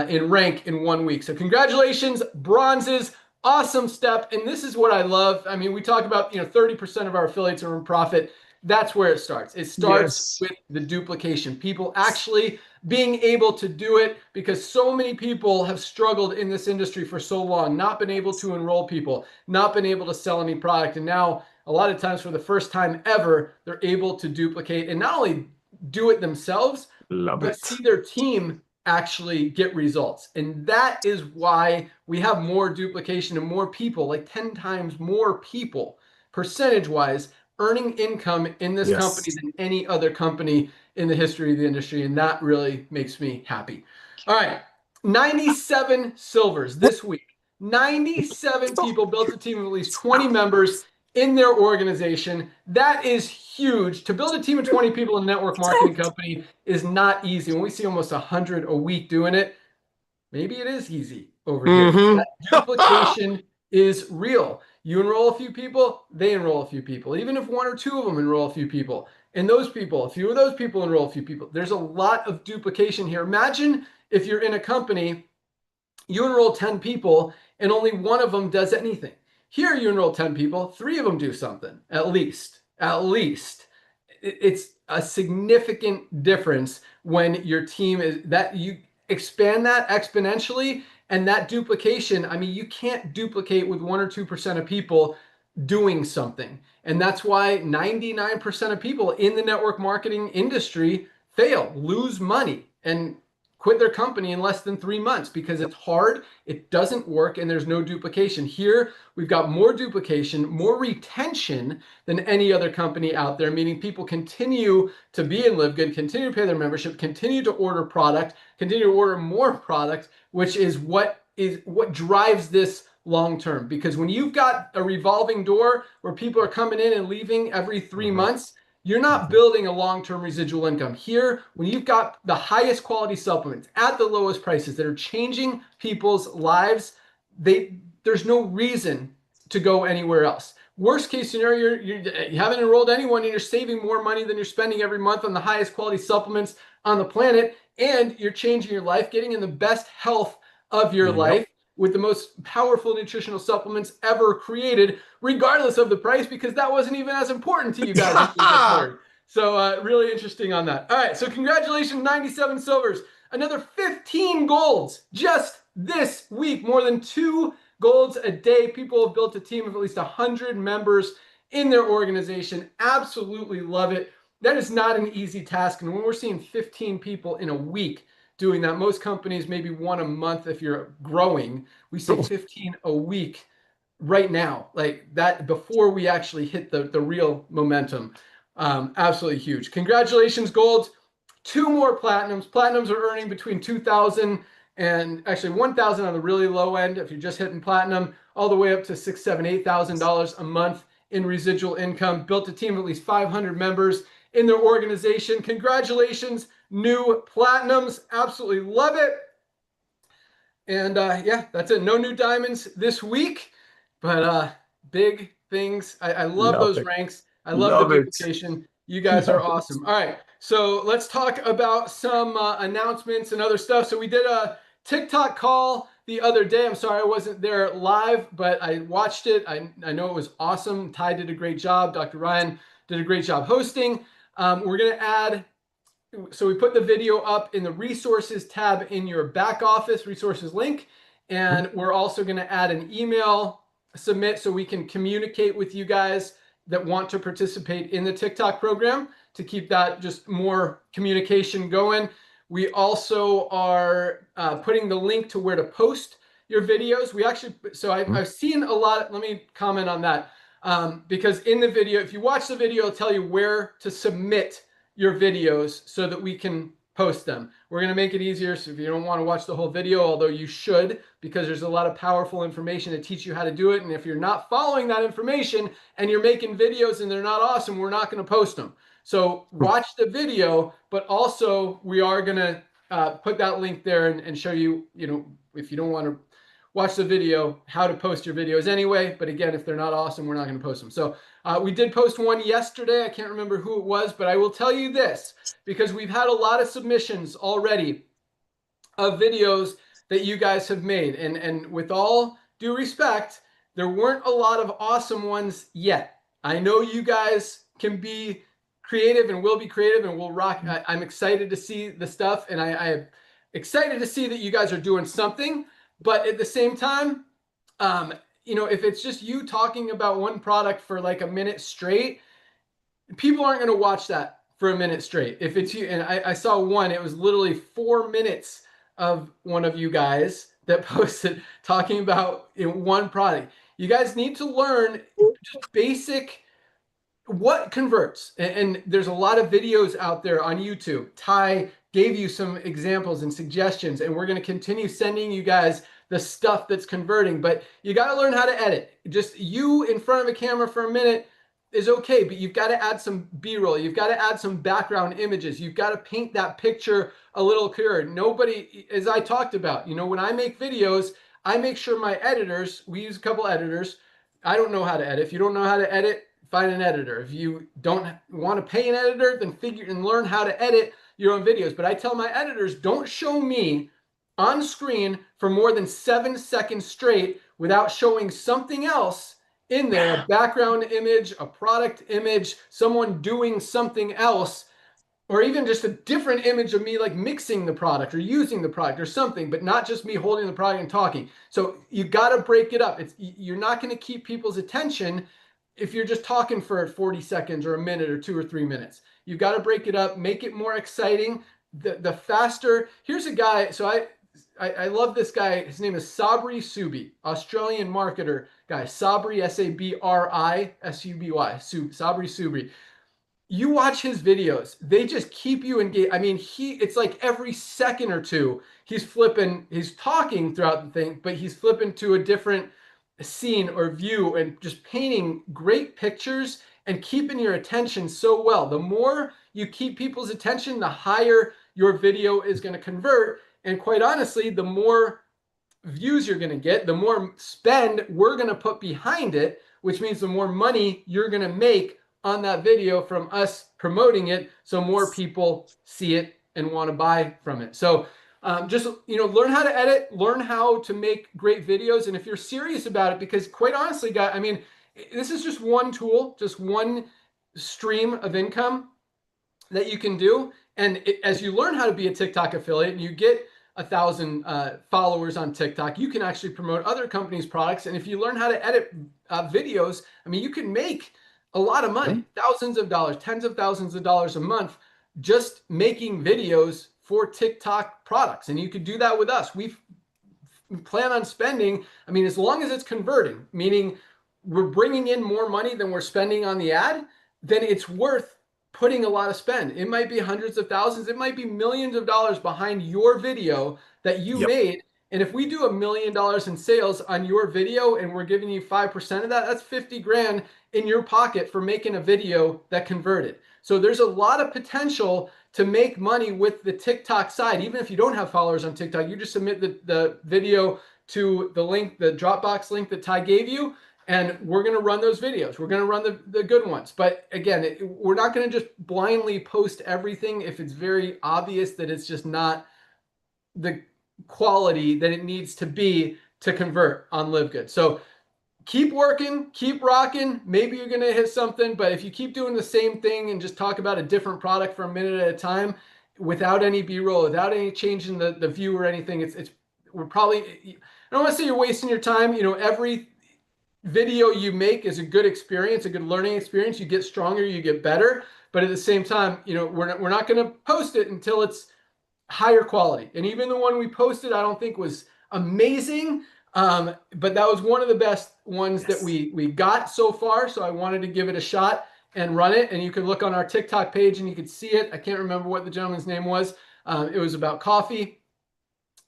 in rank in 1 week. So congratulations, bronzes. Awesome step. And this is what I love. I mean, we talk about, 30% of our affiliates are in profit. That's where it starts. It starts with the duplication. People actually being able to do it, because so many people have struggled in this industry for so long, not been able to enroll people, not been able to sell any product. And now a lot of times for the first time ever, they're able to duplicate and not only do it themselves, but see their team actually get results. And that is why we have more duplication and more people, like 10 times more people percentage wise earning income in this company than any other company in the history of the industry. And that really makes me happy. All right. 97 silvers this week. 97 people built a team of at least 20 members in their organization. That is huge. To build a team of 20 people in a network marketing company is not easy. When we see almost 100 a week doing it, maybe it is easy over here. That duplication is real. You enroll a few people, they enroll a few people. Even if one or two of them enroll a few people, and those people, a few of those people enroll a few people. There's a lot of duplication here. Imagine if you're in a company, you enroll 10 people and only one of them does anything. Here you enroll 10 people, 3 of them do something, at least. At least. It's a significant difference when your team is that you expand that exponentially, and that duplication, I mean, you can't duplicate with 1 or 2% of people doing something. And that's why 99% of people in the network marketing industry fail, lose money, and quit their company in less than 3 months because it's hard, it doesn't work, and there's no duplication. Here, we've got more duplication, more retention than any other company out there, meaning people continue to be in Livegood, continue to pay their membership, continue to order product, continue to order more product, which is what drives this long term. Because when you've got a revolving door where people are coming in and leaving every 3 months, you're not building a long-term residual income. Here, when you've got the highest quality supplements at the lowest prices that are changing people's lives, there's no reason to go anywhere else. Worst case scenario, you haven't enrolled anyone and you're saving more money than you're spending every month on the highest quality supplements on the planet, and you're changing your life, getting in the best health of your life with the most powerful nutritional supplements ever created, regardless of the price, because that wasn't even as important to you guys as we just heard. So really interesting on that. All right, so congratulations, 97 silvers, another 15 golds just this week, more than 2 golds a day. People have built a team of at least 100 members in their organization. Absolutely love it. That is not an easy task. And when we're seeing 15 people in a week doing that, most companies maybe 1 a month if you're growing. We say 15 a week right now, like that, before we actually hit the real momentum. Absolutely huge. Congratulations, gold. 2 more platinums. Platinums are earning between 2,000 and actually 1,000 on the really low end if you're just hitting platinum, all the way up to $6,000, $7,000, $8,000 a month in residual income. Built a team of at least 500 members in their organization. Congratulations, new platinums. Absolutely love it. And yeah, that's it. No new diamonds this week, but big things. I love those ranks. I love the duplication. You guys are awesome. All right, so let's talk about some announcements and other stuff. So we did a TikTok call the other day. I'm sorry I wasn't there live, but I watched it. I know it was awesome. Ty did a great job. Dr. Ryan did a great job hosting. We're going to add, so we put the video up in the resources tab in your back office resources link. And we're also going to add an email submit so we can communicate with you guys that want to participate in the TikTok program to keep that just more communication going. We also are putting the link to where to post your videos. We actually, so I've seen a lot, let me comment on that. Because in the video, if you watch the video, it'll tell you where to submit your videos so that we can post them. We're going to make it easier. So if you don't want to watch the whole video, although you should, because there's a lot of powerful information to teach you how to do it. And if you're not following that information and you're making videos and they're not awesome, we're not going to post them. So watch the video, but also we are going to put that link there and show you, you know, if you don't want to watch the video, how to post your videos anyway. But again, if they're not awesome, we're not going to post them. So we did post one yesterday. I can't remember who it was, but I will tell you this, because we've had a lot of submissions already of videos that you guys have made. And with all due respect, there weren't a lot of awesome ones yet. I know you guys can be creative and will be creative and will rock. I'm excited to see the stuff, and I'm excited to see that you guys are doing something. But at the same time, you know, if it's just you talking about one product for like a minute straight, people aren't going to watch that for a minute straight. If it's you, and I saw one, it was literally 4 minutes of one of you guys that posted talking about one product. You guys need to learn just basic what converts. And there's a lot of videos out there on YouTube. Ty gave you some examples and suggestions, and we're going to continue sending you guys the stuff that's converting, but you got to learn how to edit. Just you in front of a camera for a minute, is okay, but you've got to add some B-roll. You've got to add some background images. You've got to paint that picture a little clearer. Nobody, as I talked about, when I make videos, I make sure my editors, we use a couple editors. I don't know how to edit. If you don't know how to edit, find an editor. If you don't want to pay an editor, then figure and learn how to edit your own videos. But I tell my editors, don't show me on screen for more than 7 seconds straight without showing something else in there, a background image, a product image, someone doing something else, or even just a different image of me like mixing the product or using the product or something, but not just me holding the product and talking. So you got to break it up. You're not going to keep people's attention if you're just talking for 40 seconds or a minute or 2 or 3 minutes. You've got to break it up, make it more exciting. The faster, here's a guy, so I love this guy. His name is Sabri Subi, Australian marketer guy. Sabri, S-A-B-R-I-S-U-B-Y, Sabri Subi. You watch his videos, they just keep you engaged. I mean, it's like every second or two, he's talking throughout the thing, but he's flipping to a different scene or view and just painting great pictures and keeping your attention so well. The more you keep people's attention, the higher your video is going to convert. And quite honestly, the more views you're going to get, the more spend we're going to put behind it, which means the more money you're going to make on that video from us promoting it, so more people see it and want to buy from it. So just learn how to edit, learn how to make great videos, and if you're serious about it, because quite honestly, guys, I mean, this is just one tool, just one stream of income that you can do. And as you learn how to be a TikTok affiliate and you get 1,000 followers on TikTok, you can actually promote other companies' products. And if you learn how to edit videos, I mean, you can make a lot of money, thousands of dollars, tens of thousands of dollars a month, just making videos for TikTok products. And you could do that with us. We plan on spending, I mean, as long as it's converting, meaning we're bringing in more money than we're spending on the ad, then it's worth putting a lot of spend. It might be hundreds of thousands, it might be millions of dollars behind your video that you made. And if we do $1 million in sales on your video and we're giving you 5% of that, that's 50 grand in your pocket for making a video that converted. So there's a lot of potential to make money with the TikTok side. Even if you don't have followers on TikTok, you just submit the video to the link, the Dropbox link that Ty gave you, and we're going to run those videos. We're going to run the good ones. But again, we're not going to just blindly post everything if it's very obvious that it's just not the quality that it needs to be to convert on Livegood. So keep working, keep rocking. Maybe you're going to hit something, but if you keep doing the same thing and just talk about a different product for a minute at a time without any B-roll, without any change in the view or anything, we're probably, I don't want to say you're wasting your time. Every video you make is a good experience, a good learning experience. You get stronger, you get better. But at the same time, we're not going to post it until it's higher quality. And even the one we posted, I don't think was amazing. But that was one of the best ones that we got so far. So I wanted to give it a shot and run it. And you can look on our TikTok page and you can see it. I can't remember what the gentleman's name was. It was about coffee.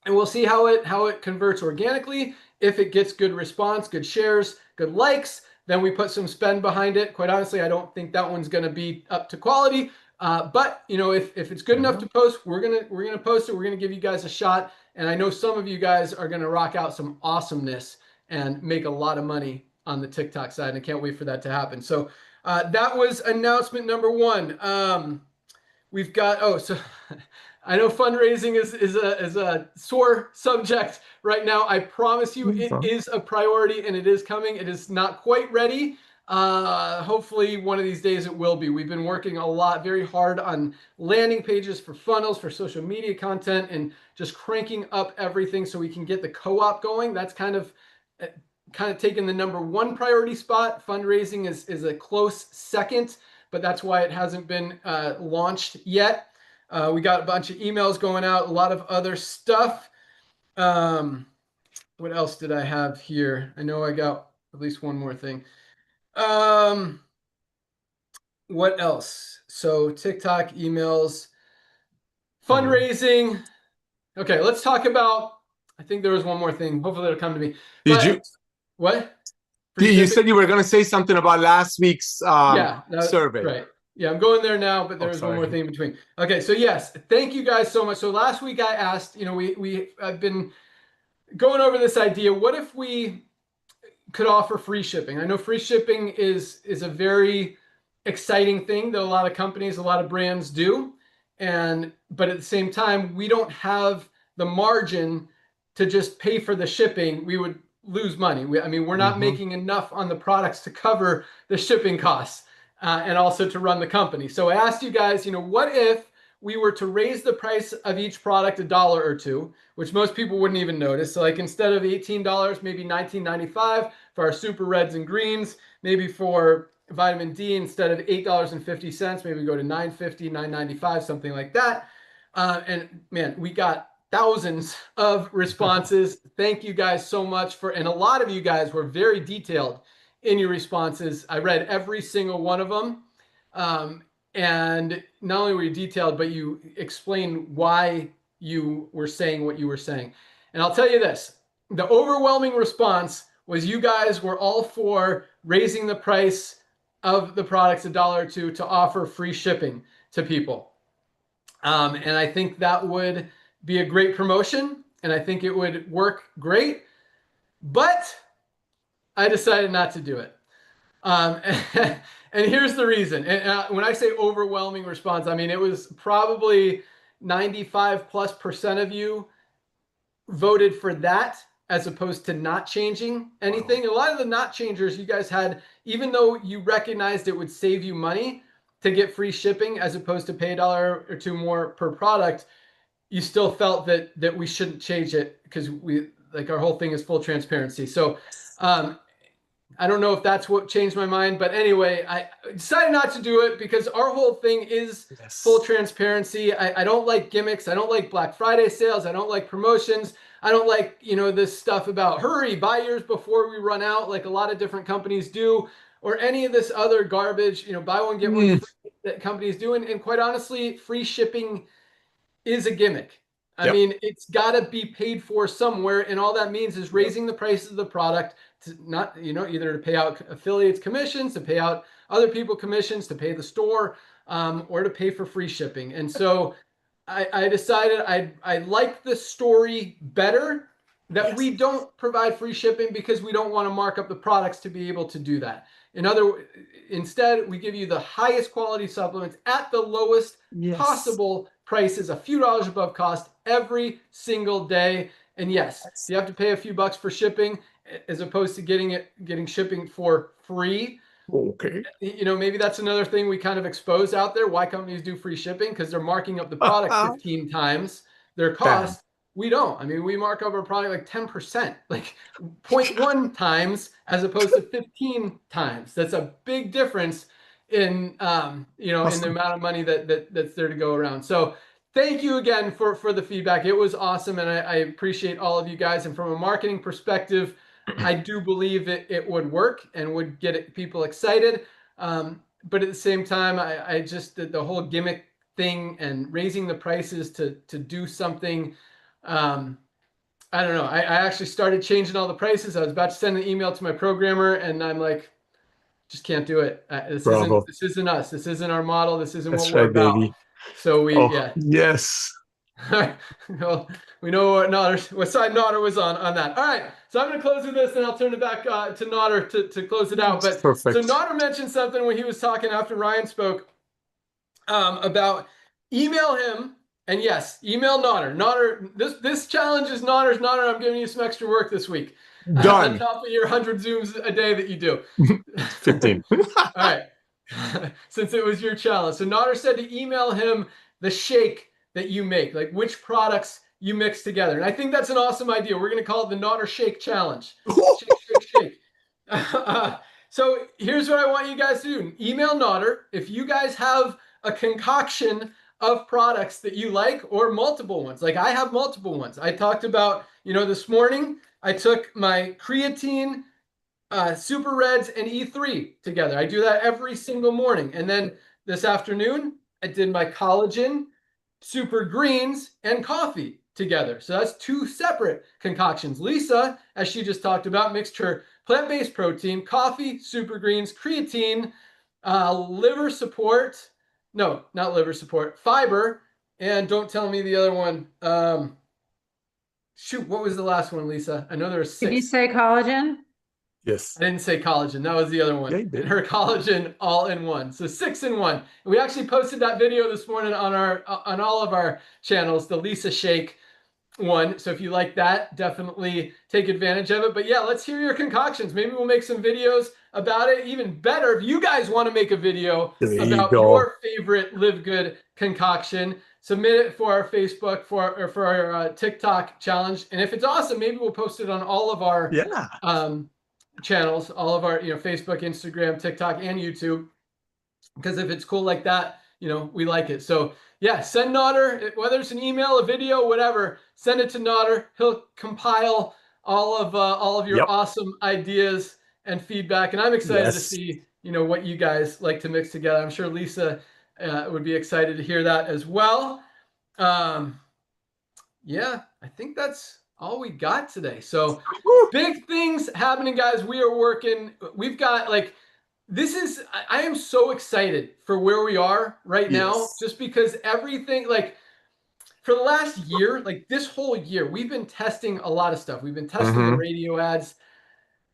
And we'll see how it converts organically. If it gets good response, good shares, good likes, then we put some spend behind it. Quite honestly, I don't think that one's going to be up to quality. But if it's good enough to post, we're gonna post it. We're gonna give you guys a shot. And I know some of you guys are gonna rock out some awesomeness and make a lot of money on the TikTok side. And I can't wait for that to happen. So that was announcement number one. We've got so I know fundraising is a sore subject right now. I promise you it is a priority and it is coming. It is not quite ready. Hopefully one of these days it will be. We've been working a lot, very hard on landing pages for funnels, for social media content, and just cranking up everything so we can get the co-op going. That's kind of taken the number one priority spot. Fundraising is a close second, but that's why it hasn't been launched yet. We got a bunch of emails going out, a lot of other stuff. What else did I have here? I know I got at least one more thing. What else? So TikTok, emails, fundraising. Okay, let's talk about, I think there was one more thing. Hopefully it'll come to me. Did you? What? Free You shipping. said you were going to say something about last week's survey. Right. Yeah, I'm going there now, but there was one more Sorry. thing in between. Okay, so yes, thank you guys so much. So last week I asked, I've been going over this idea. What if we could offer free shipping? I know free shipping is a very exciting thing that a lot of companies, a lot of brands do. But at the same time, we don't have the margin to just pay for the shipping. We would lose money. We're not making enough on the products to cover the shipping costs and also to run the company. So I asked you guys, what if we were to raise the price of each product $1 or $2, which most people wouldn't even notice. So like instead of $18, maybe $19.95 for our super reds and greens, maybe for vitamin D, instead of $8.50, maybe go to $9.50, $9.95, something like that. And man, we got thousands of responses. Thank you guys so much and a lot of you guys were very detailed in your responses. I read every single one of them. And not only were you detailed, but you explained why you were saying what you were saying. And I'll tell you this, the overwhelming response was you guys were all for raising the price of the products $1 or $2 to offer free shipping to people. And I think that would be a great promotion, and I think it would work great, but I decided not to do it. And here's the reason. And when I say overwhelming response, I mean, it was probably 95+% of you voted for that as opposed to not changing anything. Wow. A lot of the not changers you guys had, even though you recognized it would save you money to get free shipping as opposed to pay $1 or $2 more per product, you still felt that we shouldn't change it because our whole thing is full transparency. So I don't know if that's what changed my mind, but anyway, I decided not to do it because our whole thing is full transparency. I don't like gimmicks. I don't like Black Friday sales. I don't like promotions. I don't like, this stuff about hurry, buy yours before we run out, like a lot of different companies do, or any of this other garbage, buy one, get one free that companies do. And quite honestly, free shipping is a gimmick. I mean, it's got to be paid for somewhere. And all that means is raising the price of the product to not, either to pay out affiliates commissions, to pay out other people commissions, to pay the store, or to pay for free shipping. And so I decided I like the story better that we don't provide free shipping because we don't want to mark up the products to be able to do that. Instead, we give you the highest quality supplements at the lowest possible prices, a few dollars above cost every single day. And yes, you have to pay a few bucks for shipping as opposed to getting shipping for free. Okay. Maybe that's another thing we kind of expose out there, why companies do free shipping, because they're marking up the product 15 times their cost. We don't. I mean, we mark up our product like 10%, like 0.1 times as opposed to 15 times. That's a big difference in, in the amount of money that's there to go around. So thank you again for the feedback. It was awesome. And I appreciate all of you guys. And from a marketing perspective, I do believe it would work and would get people excited. But at the same time, I just, the whole gimmick thing and raising the prices to do something, I don't know. I actually started changing all the prices. I was about to send an email to my programmer and I'm like, just can't do it. This isn't us. This isn't our model. This isn't what we're about. Baby. So yes. Well, we know what side Nodder was on that. All right. So I'm going to close with this and I'll turn it back to Nodder to close it out. But perfect. So Nodder mentioned something when he was talking after Ryan spoke about email him. And yes, email Nodder. Nodder, this challenge is Nodder's. Nodder, I'm giving you some extra work this week. Done. On top of your 100 Zooms a day that you do. 15. All right. Since it was your challenge. So Nodder said to email him the shake that you make, like which products you mix together. And I think that's an awesome idea. We're going to call it the Nodder Shake Challenge. Shake. So here's what I want you guys to do. Email Nodder. If you guys have a concoction of products that you like or multiple ones. Like I have multiple ones. I talked about, this morning, I took my creatine, Super Reds, and E3 together. I do that every single morning. And then this afternoon, I did my collagen, Super Greens, and coffee together. So that's 2 separate concoctions. Lisa, as she just talked about, mixed her plant-based protein, coffee, super greens, creatine, liver support. No, not liver support, fiber. And don't tell me the other one. Shoot, what was the last one, Lisa? I know there were 6. Did you say collagen? Yes. I didn't say collagen. That was the other one. Yeah, you did. And her collagen all in one. So 6 in 1. And we actually posted that video this morning on all of our channels, the Lisa Shake one. So if you like that, definitely take advantage of it. But yeah, let's hear your concoctions. Maybe we'll make some videos about it. Even better, if you guys want to make a video about your favorite Livegood concoction, submit it for our Facebook, for our TikTok challenge. And if it's awesome, maybe we'll post it on all of our channels, all of our, Facebook, Instagram, TikTok, and YouTube. Because if it's cool like that, we like it. So yeah, send Nodder, whether it's an email, a video, whatever, send it to Nodder. He'll compile all of your awesome ideas and feedback. And I'm excited to see, what you guys like to mix together. I'm sure Lisa would be excited to hear that as well. Yeah, I think that's all we got today. So big things happening, guys. We are working. We've got I am so excited for where we are right now, just because everything, for the last year, this whole year, we've been testing a lot of stuff. We've been testing the radio ads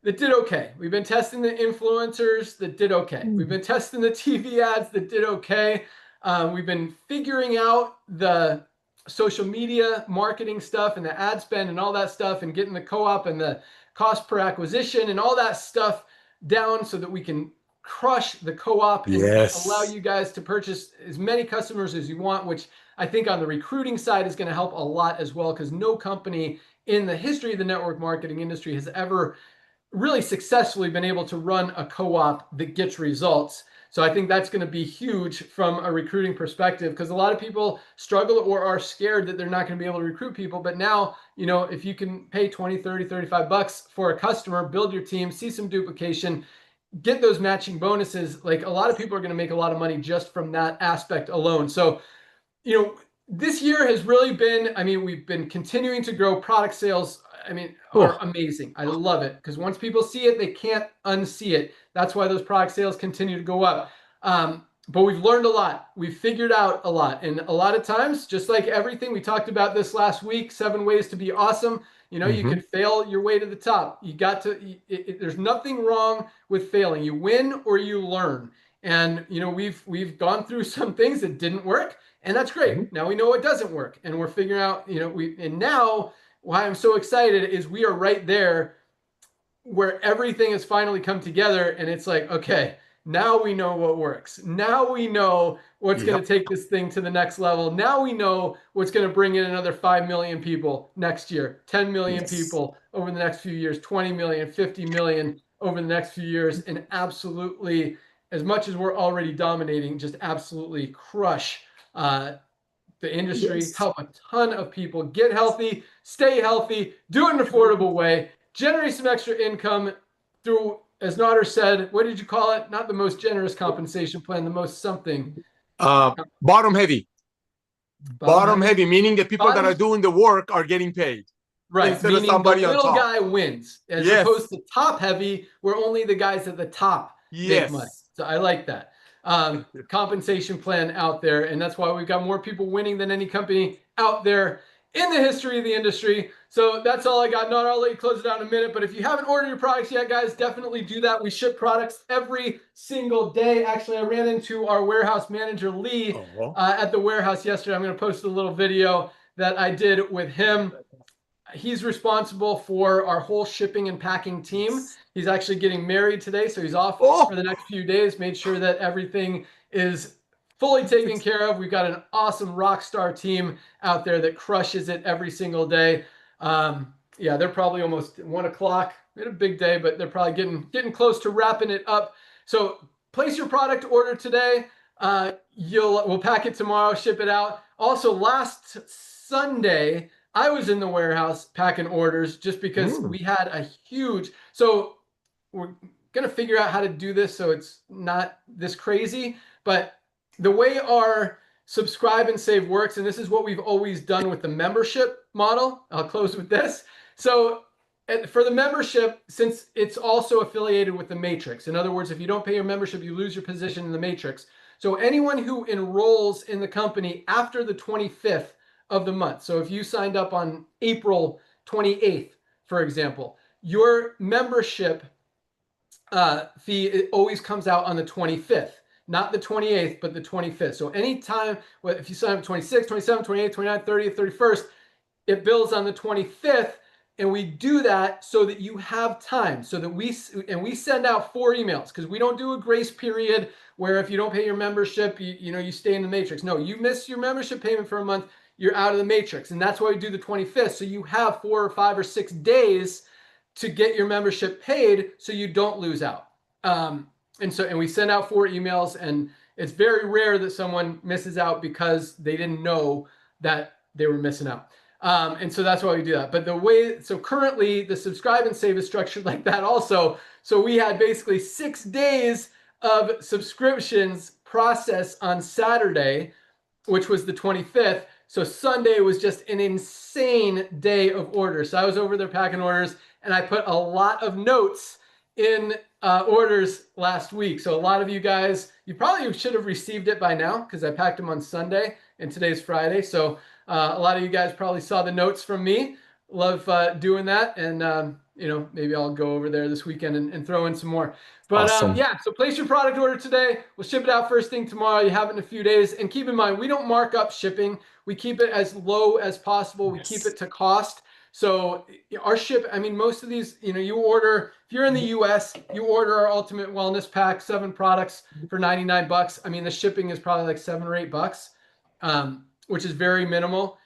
that did okay. We've been testing the influencers that did okay. We've been testing the TV ads that did okay. We've been figuring out the social media marketing stuff and the ad spend and all that stuff, and getting the co-op and the cost per acquisition and all that stuff down so that we can crush the co-op and allow you guys to purchase as many customers as you want, which I think on the recruiting side is going to help a lot as well, because no company in the history of the network marketing industry has ever really successfully been able to run a co-op that gets results. So I think that's going to be huge from a recruiting perspective, because a lot of people struggle or are scared that they're not going to be able to recruit people. But now, if you can pay 20, 30, 35 bucks for a customer, build your team, see some duplication, get those matching bonuses, a lot of people are going to make a lot of money just from that aspect alone. So, this year has really been, we've been continuing to grow. Product sales, are amazing. I love it, because once people see it, they can't unsee it. That's why those product sales continue to go up. But we've learned a lot. We've figured out a lot. And a lot of times, just like everything we talked about this last week, 7 ways to be awesome. You can fail your way to the top. You got to, there's nothing wrong with failing. You win or you learn. And, we've gone through some things that didn't work, and that's great. Now we know it doesn't work, and we're figuring out, and now why I'm so excited is we are right there where everything has finally come together, and it's okay, now we know what works. Now we know what's going to take this thing to the next level. Now we know what's going to bring in another 5 million people next year, 10 million people over the next few years, 20 million, 50 million over the next few years, and absolutely, as much as we're already dominating, just absolutely crush the industry, help a ton of people get healthy, stay healthy, do it in an affordable way, generate some extra income through, as Nodder said, what did you call it? Not the most generous compensation plan, the most something. Bottom heavy. Bottom heavy, meaning the people that are doing the work are getting paid. Right, instead meaning of somebody the on little top. guy wins, as opposed to top heavy, where only the guys at the top make money. So I like that. Compensation plan out there, and that's why we've got more people winning than any company out there in the history of the industry. So that's all I got. I'll let you close it out in a minute, but if you haven't ordered your products yet, guys, definitely do that. We ship products every single day. Actually, I ran into our warehouse manager, Lee, at the warehouse yesterday. I'm going to post a little video that I did with him. He's responsible for our whole shipping and packing team. He's actually getting married today, so he's off for the next few days. Made sure that everything is fully taken care of. We've got an awesome rock star team out there that crushes it every single day. Yeah, they're probably almost 1 o'clock. We had a big day, but they're probably getting close to wrapping it up. So place your product order today. We'll pack it tomorrow, ship it out. Also, last Sunday, I was in the warehouse packing orders just because we had a huge, so we're going to figure out how to do this so it's not this crazy, but the way our subscribe and save works. And this is what we've always done with the membership model. I'll close with this. So for the membership, since it's also affiliated with the matrix, in other words, if you don't pay your membership, you lose your position in the matrix. So anyone who enrolls in the company after the 25th of the month, so if you signed up on April 28th, for example, your membership fee, it always comes out on the 25th, not the 28th, but the 25th. So anytime, if you sign up 26, 27, 28, 29, 30th, 31st, it bills on the 25th. And we do that so that you have time, so that we send out 4 emails, because we don't do a grace period where if you don't pay your membership, you stay in the matrix. No, you miss your membership payment for a month, you're out of the matrix. And that's why we do the 25th. So you have 4 or 5 or 6 days to get your membership paid so you don't lose out. And we send out 4 emails, and it's very rare that someone misses out because they didn't know that they were missing out. And so that's why we do that. But so currently the subscribe and save is structured like that also. So we had basically 6 days of subscriptions processed on Saturday, which was the 25th. So Sunday was just an insane day of orders. So I was over there packing orders, and I put a lot of notes in orders last week. So a lot of you guys, you probably should have received it by now because I packed them on Sunday and today's Friday. So a lot of you guys probably saw the notes from me. Love doing that. And, maybe I'll go over there this weekend and throw in some more. But Awesome. yeah, so place your product order today. We'll ship it out first thing tomorrow. You have it in a few days. And keep in mind, we don't mark up shipping. We keep it as low as possible. We keep it to cost. So our most of these, you order, if you're in the US, you order our Ultimate Wellness Pack, 7 products for $99. I mean, the shipping is probably like $7 or $8, which is very minimal,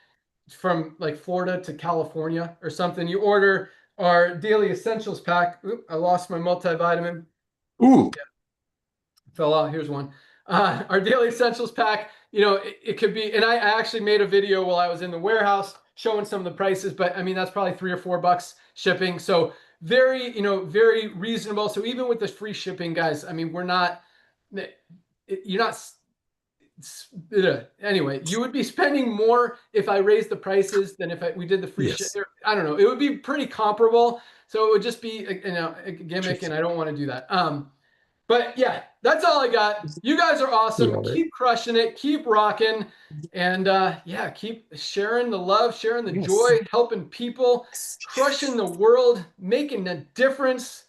from like Florida to California or something. You order our Daily Essentials Pack. Oop, I lost my multivitamin. Ooh. Yeah. Fell out. Here's one. Our Daily Essentials Pack, it could be, and I actually made a video while I was in the warehouse showing some of the prices, but I mean, that's probably $3 or $4 shipping. So very, very reasonable. So even with the free shipping, guys, I mean, anyway, you would be spending more if I raised the prices than if we did the free shipping. I don't know. It would be pretty comparable. So it would just be, a gimmick, and I don't want to do that. But yeah, that's all I got. You guys are awesome. Keep crushing it. Keep rocking. And keep sharing the love, sharing the joy, helping people, crushing the world, making a difference.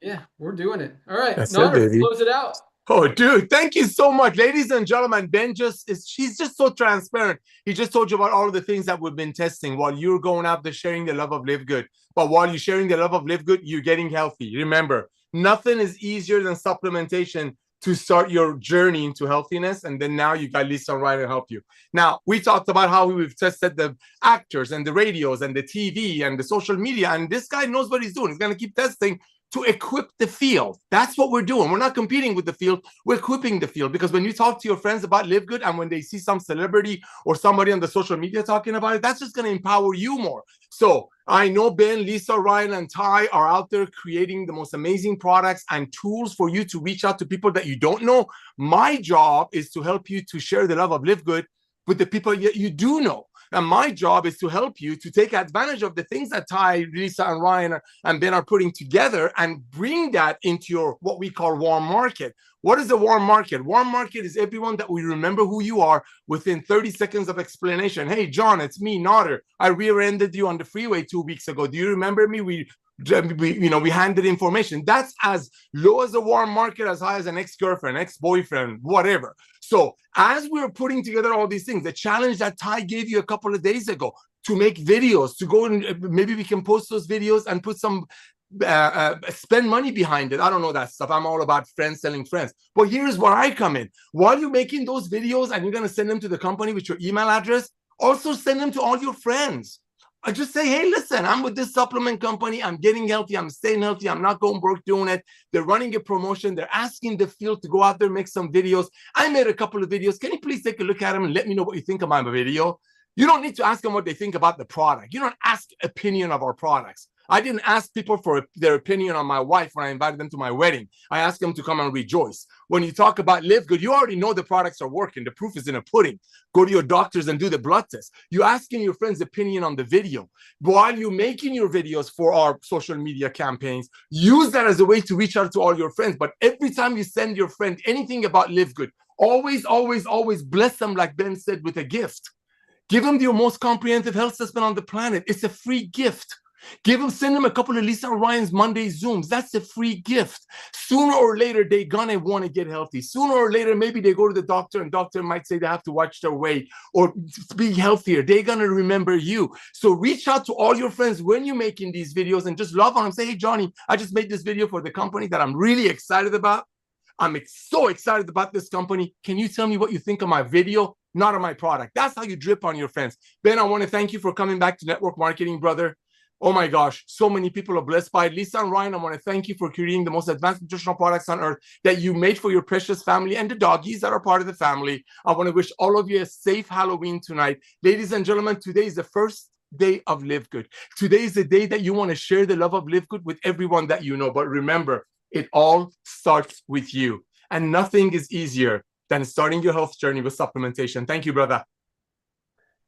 Yeah, we're doing it. All right. Nader, close it out. Oh, dude, thank you so much. Ladies and gentlemen, Ben he's just so transparent. He just told you about all of the things that we've been testing while you're going out there sharing the love of Livegood. But while you're sharing the love of Livegood, you're getting healthy. Remember, nothing is easier than supplementation to start your journey into healthiness. And then now you got Lisa right to help you. Now, we talked about how we've tested the actors and the radios and the TV and the social media. And this guy knows what he's doing. He's going to keep testing to equip the field. That's what we're doing. We're not competing with the field. We're equipping the field, because when you talk to your friends about Livegood and when they see some celebrity or somebody on the social media talking about it, that's just going to empower you more. So I know Ben, Lisa, Ryan, and Ty are out there creating the most amazing products and tools for you to reach out to people that you don't know. My job is to help you to share the love of Livegood with the people you do know. And my job is to help you to take advantage of the things that Ty, Lisa, and Ryan and Ben are putting together and bring that into your what we call warm market. What is a warm market? Warm market is everyone that we remember who you are within 30 seconds of explanation. Hey, John, it's me, Nader. I rear-ended you on the freeway 2 weeks ago. Do you remember me? We handed information. That's as low as a warm market, as high as an ex-girlfriend, ex-boyfriend, whatever. So as we're putting together all these things, the challenge that Ty gave you a couple of days ago to make videos, to go and maybe we can post those videos and put some spend money behind it. I don't know that stuff. I'm all about friends selling friends. But here's where I come in. While you're making those videos and you're going to send them to the company with your email address, also send them to all your friends. I just say, hey, listen, I'm with this supplement company. I'm getting healthy. I'm staying healthy. I'm not going broke doing it. They're running a promotion. They're asking the field to go out there and make some videos. I made a couple of videos. Can you please take a look at them and let me know what you think about my video? You don't need to ask them what they think about the product. You don't ask opinion of our products. I didn't ask people for their opinion on my wife when I invited them to my wedding. I asked them to come and rejoice. When you talk about Livegood, you already know the products are working. The proof is in a pudding. Go to your doctors and do the blood test. You're asking your friends' opinion on the video. While you're making your videos for our social media campaigns, use that as a way to reach out to all your friends. But every time you send your friend anything about Livegood, always, always, always bless them, like Ben said, with a gift. Give them your most comprehensive health assessment on the planet. It's a free gift. Send them a couple of Lisa and Ryan's Monday Zooms. That's a free gift. Sooner or later, they're gonna want to get healthy. Sooner or later, maybe they go to the doctor and doctor might say they have to watch their weight or be healthier. They're gonna remember you. So reach out to all your friends when you're making these videos and just love on them. Say, hey, Johnny, I just made this video for the company that I'm really excited about. I'm so excited about this company. Can you tell me what you think of my video? Not on my product. That's how you drip on your friends. Ben, I want to thank you for coming back to network marketing, brother. Oh my gosh, so many people are blessed by it. Lisa and Ryan, I want to thank you for creating the most advanced nutritional products on earth that you made for your precious family and the doggies that are part of the family. I want to wish all of you a safe Halloween tonight. Ladies and gentlemen, today is the first day of Livegood. Today is the day that you want to share the love of Livegood with everyone that you know. But remember, it all starts with you. And nothing is easier than starting your health journey with supplementation. Thank you, brother.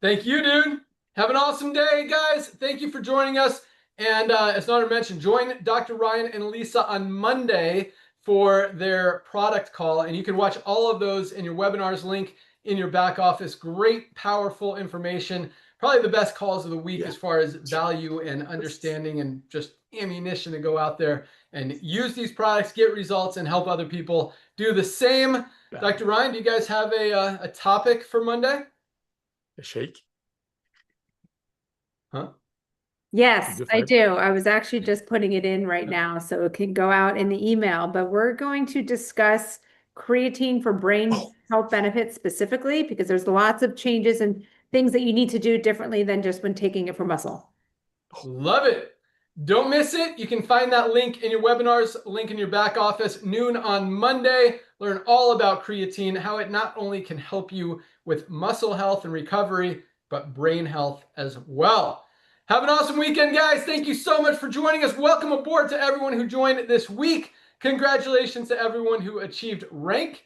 Thank you, dude. Have an awesome day, guys. Thank you for joining us. And as Nader mentioned, join Dr. Ryan and Lisa on Monday for their product call. And you can watch all of those in your webinars link in your back office. Great, powerful information. Probably the best calls of the week as far as value and understanding and just ammunition to go out there and use these products, get results, and help other people do the same. Dr. Ryan, do you guys have a topic for Monday? A shake? Huh? Yes, I do. I was actually just putting it in right now so it can go out in the email, but we're going to discuss creatine for brain health benefits specifically because there's lots of changes and things that you need to do differently than just when taking it for muscle. Love it. Don't miss it. You can find that link in your webinars, link in your back office, noon on Monday. Learn all about creatine, how it not only can help you with muscle health and recovery, but brain health as well. Have an awesome weekend, guys. Thank you so much for joining us. Welcome aboard to everyone who joined this week. Congratulations to everyone who achieved rank